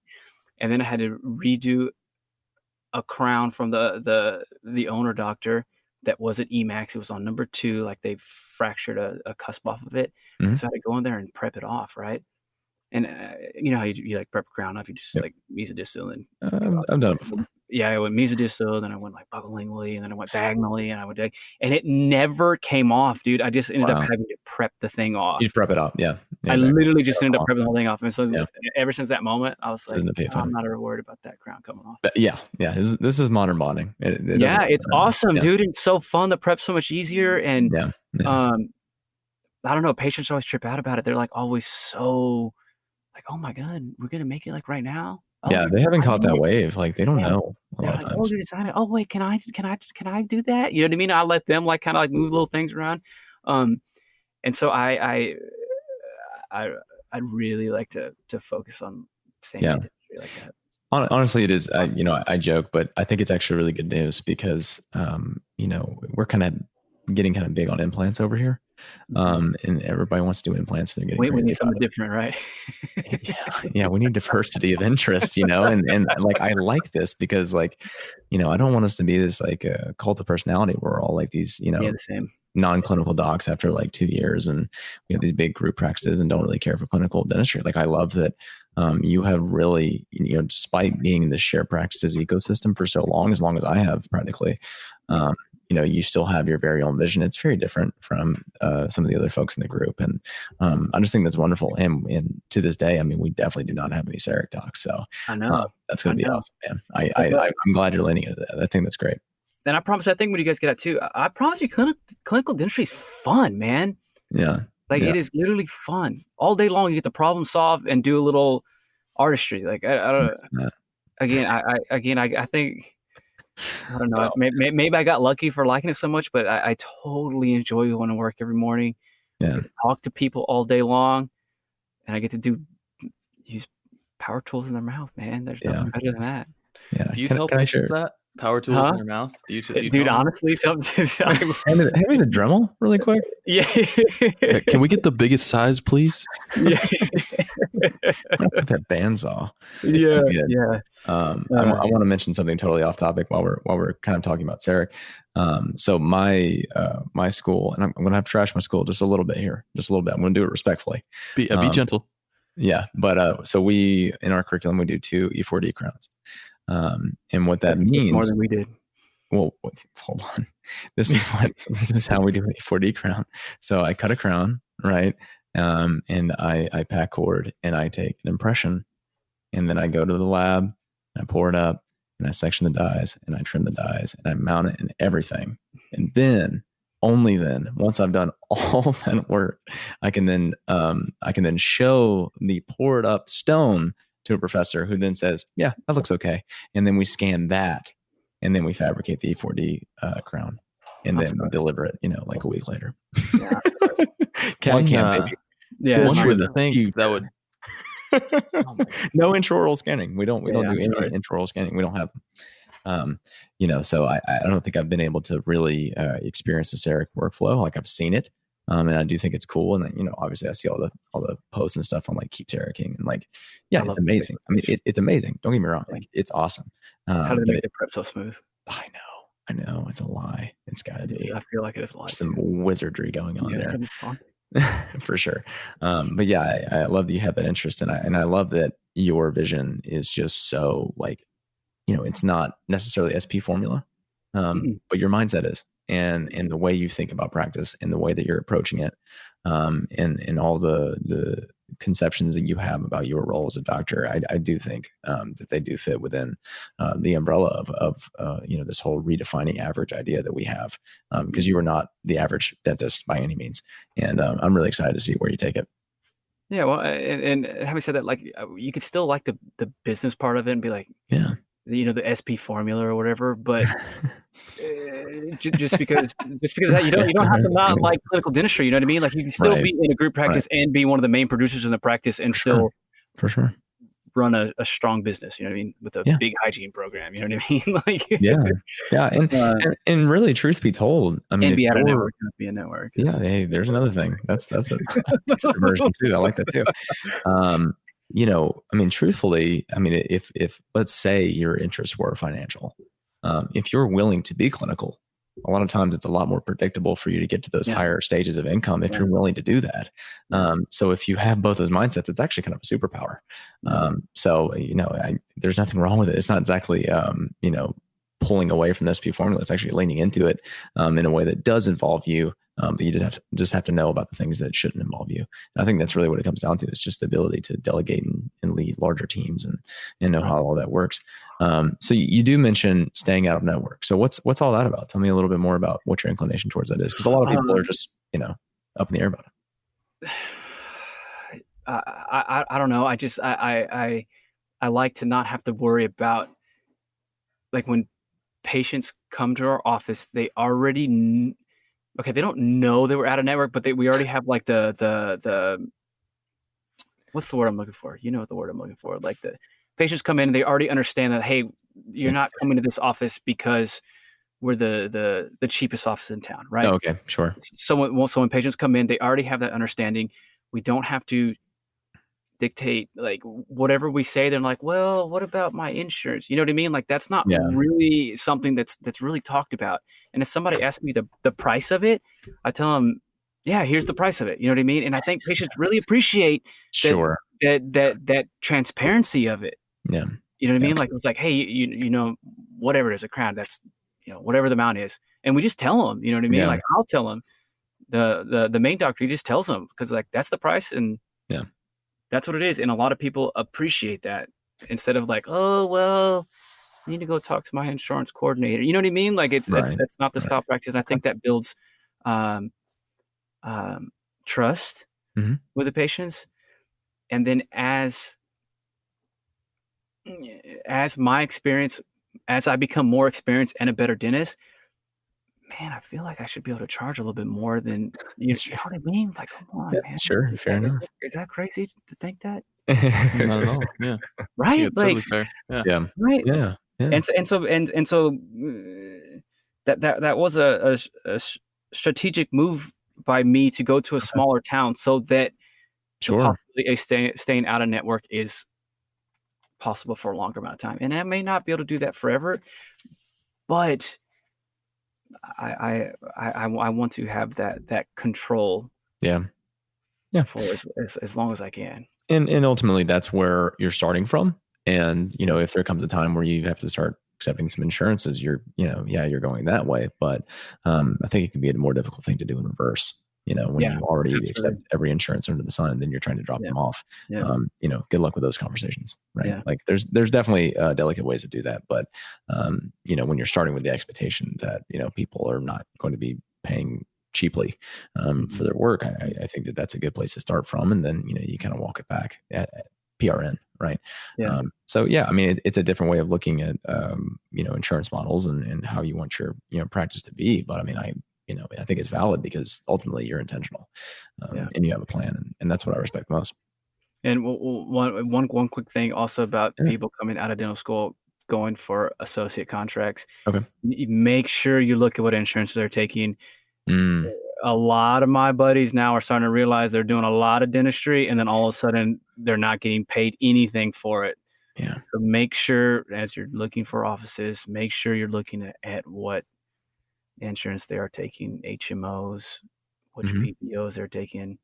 [SPEAKER 3] And then I had to redo a crown from the owner doctor that wasn't EMAX. It was on number 2. Like they fractured a cusp off of it. And so I had to go in there and prep it off. Right. And you know how you like prep a crown off, you just like mesodistal and
[SPEAKER 2] I've done it before.
[SPEAKER 3] Yeah, I went mesodistal, then I went like buccolingually, and then I went diagonally, and I went and it never came off, dude. I just ended up having to prep the thing off.
[SPEAKER 2] You prep it up, yeah.
[SPEAKER 3] I literally just ended up prepping the whole thing off, and so ever since that moment, I was like, I'm not ever worried about that crown coming off.
[SPEAKER 2] But yeah. This is modern bonding.
[SPEAKER 3] It's awesome, dude. It's so fun. The prep's so much easier, and I don't know. Patients always trip out about it. They're like always so like, oh my god, we're gonna make it like right now.
[SPEAKER 2] Oh, they haven't caught that wave. Like they don't know a lot of
[SPEAKER 3] like,
[SPEAKER 2] times.
[SPEAKER 3] Oh wait, can I do that? You know what I mean? I let them like kind of like move little things around. And so I'd really like to focus on staying in industry like that.
[SPEAKER 2] Honestly, it is. I joke, but I think it's actually really good news because we're kind of getting kind of big on implants over here. And everybody wants to do implants. They're getting
[SPEAKER 3] we need something different, right?
[SPEAKER 2] we need diversity of interest, and like I like this because like, I don't want us to be this like a cult of personality where we're all like these,
[SPEAKER 3] the same
[SPEAKER 2] non-clinical docs after like 2 years, and we have these big group practices and don't really care for clinical dentistry. Like I love that you have really, despite being in the shared practices ecosystem for so long as I have practically, you still have your very own vision. It's very different from some of the other folks in the group. And I just think that's wonderful. And to this day, I mean, we definitely do not have any CEREC docs. So
[SPEAKER 3] I know
[SPEAKER 2] that's going to be awesome, man. I'm glad you're leaning into that. I think that's great.
[SPEAKER 3] And I promise, I think when you guys get out too, I promise you clinical dentistry is fun, man.
[SPEAKER 2] Yeah.
[SPEAKER 3] It is literally fun. All day long, you get to problem solve and do a little artistry. Like I don't I think, I don't know. Maybe I got lucky for liking it so much, but I totally enjoy going to work every morning. I get to talk to people all day long, and I get to use power tools in their mouth, man. There's nothing better than that.
[SPEAKER 2] Yeah.
[SPEAKER 1] Do you tell patients that? Power tools in their mouth?
[SPEAKER 3] Dude, honestly, something.
[SPEAKER 2] Hand me the Dremel really quick.
[SPEAKER 3] Yeah.
[SPEAKER 1] Can we get the biggest size, please?
[SPEAKER 3] Yeah.
[SPEAKER 2] Put that bandsaw.
[SPEAKER 3] Yeah.
[SPEAKER 2] I want to mention something totally off topic while we're kind of talking about CEREC. So my school, and I'm going to have to trash my school just a little bit here, just a little bit. I'm going to do it respectfully.
[SPEAKER 1] Be gentle.
[SPEAKER 2] Yeah, but so we in our curriculum we do 2 E4D crowns, and what that means
[SPEAKER 3] more than we did.
[SPEAKER 2] well, hold on. This is how we do a 4D crown. So I cut a crown, right? And I pack cord and I take an impression, and then I go to the lab and I pour it up and I section the dies and I trim the dies and I mount it and everything. And then, only then, once I've done all that work, I can then show the poured up stone to a professor who then says, yeah, that looks okay. And then we scan that, and then we fabricate the E4D crown, and then we deliver it, like a week later.
[SPEAKER 3] Yeah.
[SPEAKER 2] Baby.
[SPEAKER 3] Yeah.
[SPEAKER 1] One would think that would.
[SPEAKER 2] No intraoral scanning. We don't do any intraoral scanning. We don't have them. So I don't think I've been able to really experience the CEREC workflow. Like, I've seen it. And I do think it's cool. And obviously I see all the posts and stuff on like keep CERECing, and like, yeah, it's amazing. I mean, it's amazing. Don't get me wrong. Like, it's awesome.
[SPEAKER 3] How do they make the prep so smooth?
[SPEAKER 2] I know. It's a lie. It's gotta be.
[SPEAKER 3] I feel like it is a lie.
[SPEAKER 2] Some wizardry going on there. For sure. But yeah, I love that you have that interest, and I love that your vision is just so like, it's not necessarily SP formula, but your mindset is, and the way you think about practice and the way that you're approaching it, and all the conceptions that you have about your role as a doctor, I do think that they do fit within the umbrella of this whole redefining average idea that we have, because you are not the average dentist by any means, and I'm really excited to see where you take it.
[SPEAKER 3] Yeah, well, and having said that, like, you could still like the business part of it and be like,
[SPEAKER 2] yeah,
[SPEAKER 3] the SP formula or whatever, but just because that you don't have to not like clinical dentistry. You know what I mean? Like, you can still be in a group practice and be one of the main producers in the practice and still
[SPEAKER 2] for sure
[SPEAKER 3] run a strong business. You know what I mean? With a big hygiene program. You know what I mean? Like,
[SPEAKER 2] yeah, and really, truth be told, I mean,
[SPEAKER 3] and be at a network, not be a network.
[SPEAKER 2] Yeah, hey, there's another thing. That's a conversion too. I like that too. I mean, truthfully, I mean, if let's say your interests were financial, if you're willing to be clinical, a lot of times it's a lot more predictable for you to get to those higher stages of income if you're willing to do that. So if you have both those mindsets, it's actually kind of a superpower. So, there's nothing wrong with it. It's not exactly, pulling away from the SP formula. It's actually leaning into it in a way that does involve you. But you just have to know about the things that shouldn't involve you. And I think that's really what it comes down to. It's just the ability to delegate and lead larger teams and know how all that works. So you do mention staying out of network. So what's all that about? Tell me a little bit more about what your inclination towards that is, because a lot of people are just up in the air about it.
[SPEAKER 3] I don't know. I like to not have to worry about, like, when patients come to our office, they already they don't know they were out of network, but we already have like the what's the word I'm looking for? You know what the word I'm looking for? Like, the patients come in and they already understand that, hey, you're not coming to this office because we're the cheapest office in town, right?
[SPEAKER 2] Oh, okay, sure.
[SPEAKER 3] So when patients come in, they already have that understanding. We don't have to dictate, like, whatever we say. They're like, well, what about my insurance? You know what I mean? Like, that's not really something that's really talked about. And if somebody asks me the price of it, I tell them, yeah, here's the price of it. You know what I mean? And I think patients really appreciate that transparency of it.
[SPEAKER 2] Yeah.
[SPEAKER 3] You know what I mean? Like, it's like, hey, whatever it is, a crown, that's, whatever the amount is. And we just tell them, you know what I mean? Like, I'll tell them, the main doctor, he just tells them, because, like, that's the price. And that's what it is. And a lot of people appreciate that, instead of like, oh, well, I need to go talk to my insurance coordinator. You know what I mean? Like, that's not the style practice. And I think that builds trust with the patients. And then as my experience, as I become more experienced and a better dentist, man, I feel like I should be able to charge a little bit more than, you know what I mean? Like, come on, man.
[SPEAKER 2] Sure, fair enough.
[SPEAKER 3] Is that crazy to think that?
[SPEAKER 1] Not at all. Yeah.
[SPEAKER 3] Right.
[SPEAKER 1] Yeah, totally fair. Yeah.
[SPEAKER 3] Right.
[SPEAKER 2] Yeah.
[SPEAKER 3] And so that was a strategic move by me to go to a smaller town, so that possibly staying out of network is possible for a longer amount of time. And I may not be able to do that forever, but I want to have that control.
[SPEAKER 2] Yeah.
[SPEAKER 3] For as long as I can.
[SPEAKER 2] And ultimately, that's where you're starting from. And if there comes a time where you have to start accepting some insurances, you're going that way. But I think it can be a more difficult thing to do in reverse. When you already accept every insurance under the sun, and then you're trying to drop them off. Good luck with those conversations, right?
[SPEAKER 3] Yeah.
[SPEAKER 2] Like there's definitely delicate ways to do that, but when you're starting with the expectation that people are not going to be paying cheaply for their work, I think that that's a good place to start from, and then you kind of walk it back at PRN, right? It's a different way of looking at insurance models and how you want your practice to be, but I think it's valid because ultimately you're intentional, and you have a plan, and that's what I respect most.
[SPEAKER 3] And one quick thing also about people coming out of dental school going for associate contracts.
[SPEAKER 2] Okay.
[SPEAKER 3] Make sure you look at what insurance they're taking. A lot of my buddies now are starting to realize they're doing a lot of dentistry, and then all of a sudden they're not getting paid anything for it.
[SPEAKER 2] Yeah.
[SPEAKER 3] So make sure, as you're looking for offices, make sure you're looking at what insurance they are taking, HMOs, which PPOs they're taking.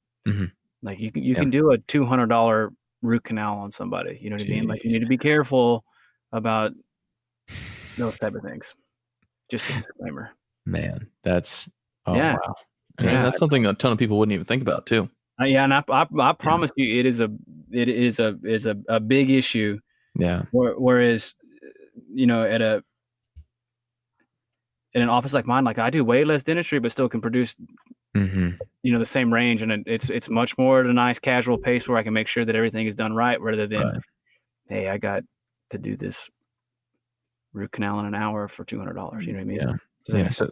[SPEAKER 3] Like you can do a $200 root canal on somebody. You know what I mean? Like you need to be careful about those type of things. Just a disclaimer.
[SPEAKER 2] Man, that's wow.
[SPEAKER 1] Yeah, that's something a ton of people wouldn't even think about too.
[SPEAKER 3] And I promise you, it is a big issue.
[SPEAKER 2] Yeah.
[SPEAKER 3] Whereas, in an office like mine, like I do way less dentistry, but still can produce, the same range, and it's much more at a nice casual pace where I can make sure that everything is done right, rather than, hey, I got to do this root canal in an hour for $200. You know what I mean?
[SPEAKER 2] Yeah. So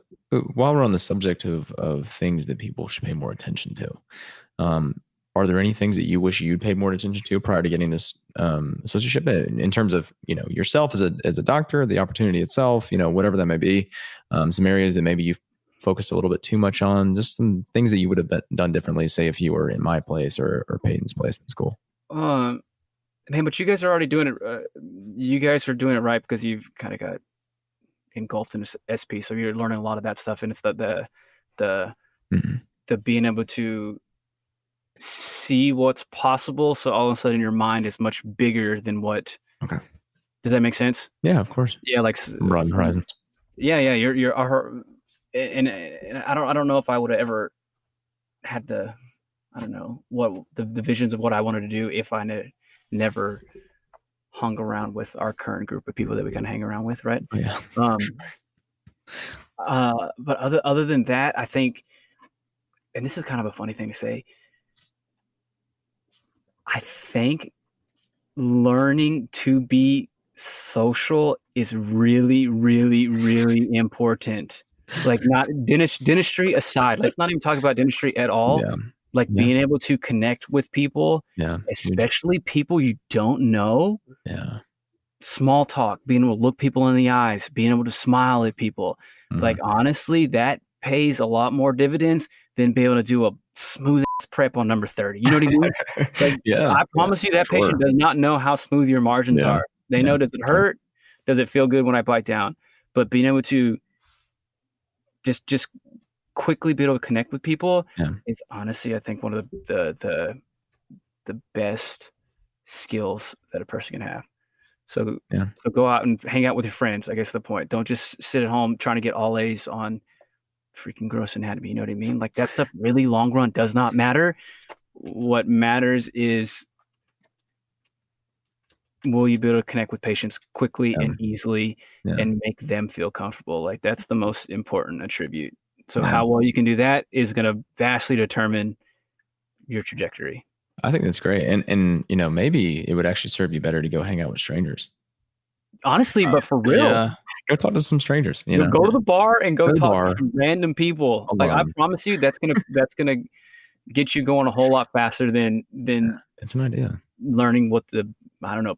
[SPEAKER 2] while we're on the subject of things that people should pay more attention to, are there any things that you wish you'd paid more attention to prior to getting this associateship in terms of yourself as a doctor, the opportunity itself, whatever that may be, some areas that maybe you've focused a little bit too much on, just some things that you would have done differently, say if you were in my place or Peyton's place in school?
[SPEAKER 3] Man, but you guys are already doing it. You guys are doing it right because you've kind of got engulfed in SP, so you're learning a lot of that stuff, and it's the being able to see what's possible. So all of a sudden your mind is much bigger than what.
[SPEAKER 2] Okay.
[SPEAKER 3] Does that make sense?
[SPEAKER 2] Yeah, of course.
[SPEAKER 3] Yeah, like
[SPEAKER 2] broaden horizons.
[SPEAKER 3] Yeah. You're and I don't know if I would have ever had what the visions of what I wanted to do if I never hung around with our current group of people that we kind of hang around with, right?
[SPEAKER 2] Oh, yeah.
[SPEAKER 3] But other than that, I think, and this is kind of a funny thing to say, I think learning to be social is really, really, really important. Like, not dentistry aside, let's not even talk about dentistry at all.
[SPEAKER 2] Yeah.
[SPEAKER 3] Like being able to connect with people, especially people you don't know.
[SPEAKER 2] Yeah.
[SPEAKER 3] Small talk, being able to look people in the eyes, being able to smile at people. Like, honestly, that pays a lot more dividends than being able to do a smooth prep on number 30. You know what I mean? Like, I promise you that patient does not know how smooth your margins are. They know, does it hurt? Does it feel good when I bite down? But being able to just quickly be able to connect with people is honestly, I think, one of the best skills that a person can have. So go out and hang out with your friends. I guess the point. Don't just sit at home trying to get all A's on freaking gross anatomy. You know what I mean? Like, that stuff really long run does not matter. What matters is, will you be able to connect with patients quickly and easily and make them feel comfortable? Like, that's the most important attribute. So how well you can do that is going to vastly determine your trajectory.
[SPEAKER 2] I think that's great. And maybe it would actually serve you better to go hang out with strangers.
[SPEAKER 3] Honestly, but for real,
[SPEAKER 2] go talk to some strangers.
[SPEAKER 3] Go to the bar and go talk to some random people.
[SPEAKER 2] Alone.
[SPEAKER 3] Like, I promise you, that's gonna get you going a whole lot faster than
[SPEAKER 2] it's an idea.
[SPEAKER 3] Learning what the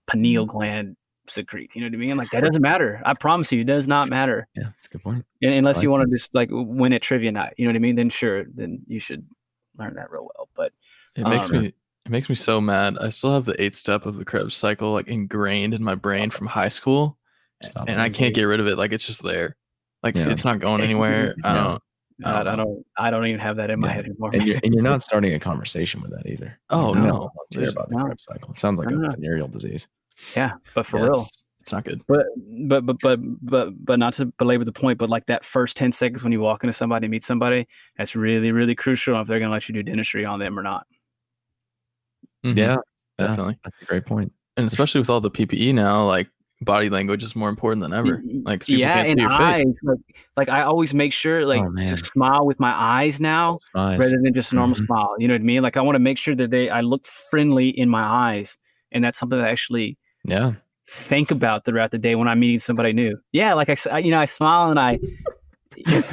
[SPEAKER 3] pineal gland secretes. You know what I mean? Like, that doesn't matter. I promise you, it does not matter.
[SPEAKER 2] Yeah, that's a good point.
[SPEAKER 3] And unless you want to just like win at trivia night, you know what I mean? Then sure, then you should learn that real well. But
[SPEAKER 1] it makes me so mad. I still have the 8th step of the Krebs cycle like ingrained in my brain from high school, and I can't get rid of it. Like, it's just there. Like, it's not going anywhere. I
[SPEAKER 3] don't even have that in my head anymore.
[SPEAKER 2] And you're not starting a conversation with that either.
[SPEAKER 1] Oh, no.
[SPEAKER 2] Hear about the Krebs cycle. It sounds like a venereal disease.
[SPEAKER 3] Yeah, but for real.
[SPEAKER 1] It's not good.
[SPEAKER 3] But not to belabor the point, but like that first 10 seconds when you walk into somebody and meet somebody, that's really, really crucial if they're going to let you do dentistry on them or not.
[SPEAKER 1] Mm-hmm.
[SPEAKER 2] Yeah,
[SPEAKER 1] definitely.
[SPEAKER 2] That's a great point.
[SPEAKER 1] And especially with all the PPE now, like body language is more important than ever. Like people can't see your
[SPEAKER 3] eyes.
[SPEAKER 1] face.
[SPEAKER 3] Like I always make sure to smile with my eyes now rather than just a normal smile. You know what I mean? Like I want to make sure that I look friendly in my eyes, and that's something that I actually think about throughout the day when I'm meeting somebody new. Yeah, like I smile and I.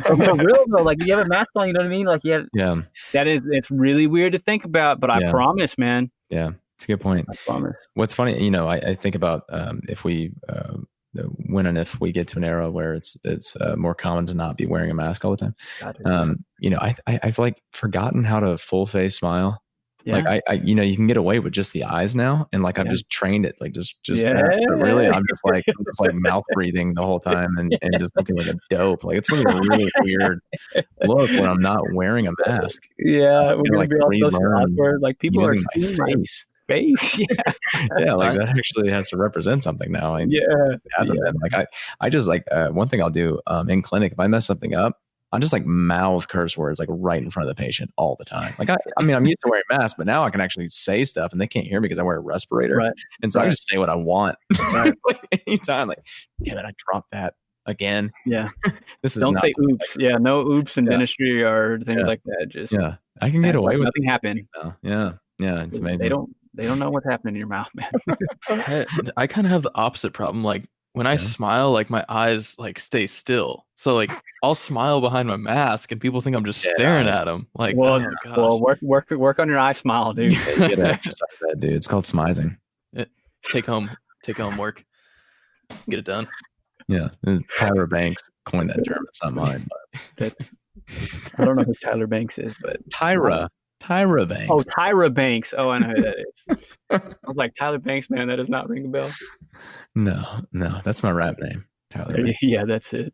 [SPEAKER 3] For real though, like you have a mask on, you know what I mean? Like it's really weird to think about, but I promise, man.
[SPEAKER 2] Yeah, it's a good point.
[SPEAKER 3] I promise.
[SPEAKER 2] What's funny, I think about if we when and if we get to an era where it's more common to not be wearing a mask all the time. I've like forgotten how to full face smile. Yeah. Like I you can get away with just the eyes now, and like I've just trained it, like just that. But really, I'm just like mouth breathing the whole time and just looking like a dope. Like it's gonna be a really weird look when I'm not wearing a mask.
[SPEAKER 3] Yeah, we're gonna be all so awkward. Like people are seeing
[SPEAKER 2] my face.
[SPEAKER 3] Yeah,
[SPEAKER 2] like that actually has to represent something now. It hasn't been. Like I just like one thing I'll do in clinic if I mess something up. I just like mouth curse words like right in front of the patient all the time. Like I mean, I'm used to wearing masks, but now I can actually say stuff and they can't hear me because I wear a respirator.
[SPEAKER 3] Right.
[SPEAKER 2] And so I can just say what I want. Right. Like anytime. Like, damn it, I dropped that again.
[SPEAKER 3] Yeah.
[SPEAKER 2] This is
[SPEAKER 3] don't say oops.
[SPEAKER 2] Like,
[SPEAKER 3] no oops in dentistry or things like that. Just
[SPEAKER 2] I can get away with
[SPEAKER 3] nothing happened.
[SPEAKER 2] Yeah. It's amazing.
[SPEAKER 3] They don't know what's happening in your mouth, man.
[SPEAKER 1] I kind of have the opposite problem. Like when I smile, like my eyes like stay still. So like I'll smile behind my mask and people think I'm just staring at them. Like,
[SPEAKER 3] well, work on your eye smile, dude.
[SPEAKER 2] You get exercise that, dude. It's called smizing.
[SPEAKER 1] Take home work. Get it done.
[SPEAKER 2] Yeah. Tyra Banks coined that term. It's not mine, but
[SPEAKER 3] I don't know who Tyler Banks is, but
[SPEAKER 2] Tyra Banks.
[SPEAKER 3] Oh, Tyra Banks. Oh, I know who that is. I was like, Tyler Banks, man, that does not ring a bell.
[SPEAKER 2] No, that's my rap name. Tyler Banks.
[SPEAKER 3] Yeah, that's it.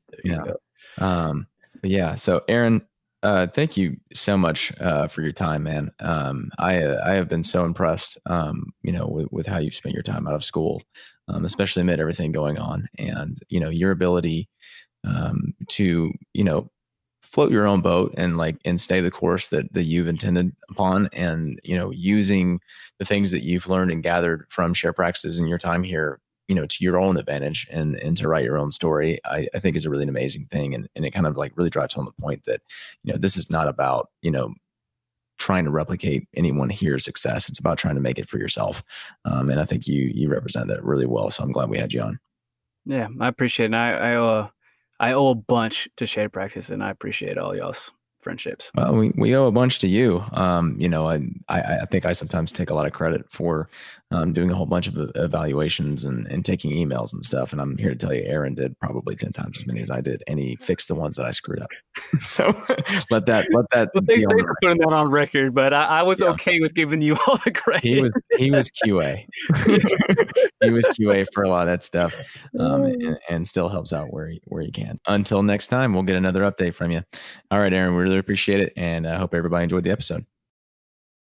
[SPEAKER 2] But yeah, so Aaron, thank you so much for your time, man. I have been so impressed, with how you've spent your time out of school, especially amid everything going on, and your ability to float your own boat and stay the course that you've intended upon, and using the things that you've learned and gathered from share practices in your time here to your own advantage and to write your own story, I think is a really amazing thing. And it kind of like really drives home the point that, this is not about, trying to replicate anyone here's success. It's about trying to make it for yourself. And I think you represent that really well. So I'm glad we had you on. Yeah,
[SPEAKER 3] I appreciate it. I owe a bunch to Shade Practice, and I appreciate all y'all's friendships.
[SPEAKER 2] Well, we owe a bunch to you. I think I sometimes take a lot of credit for doing a whole bunch of evaluations and taking emails and stuff. And I'm here to tell you, Aaron did probably 10 times as many as I did, and he fixed the ones that I screwed up. So let that. Well, thanks
[SPEAKER 3] for putting that on record, but I was okay with giving you all the credit.
[SPEAKER 2] He was QA. He was QA for a lot of that stuff, and still helps out where he can. Until next time, we'll get another update from you. All right, Aaron, we really appreciate it, and I hope everybody enjoyed the episode.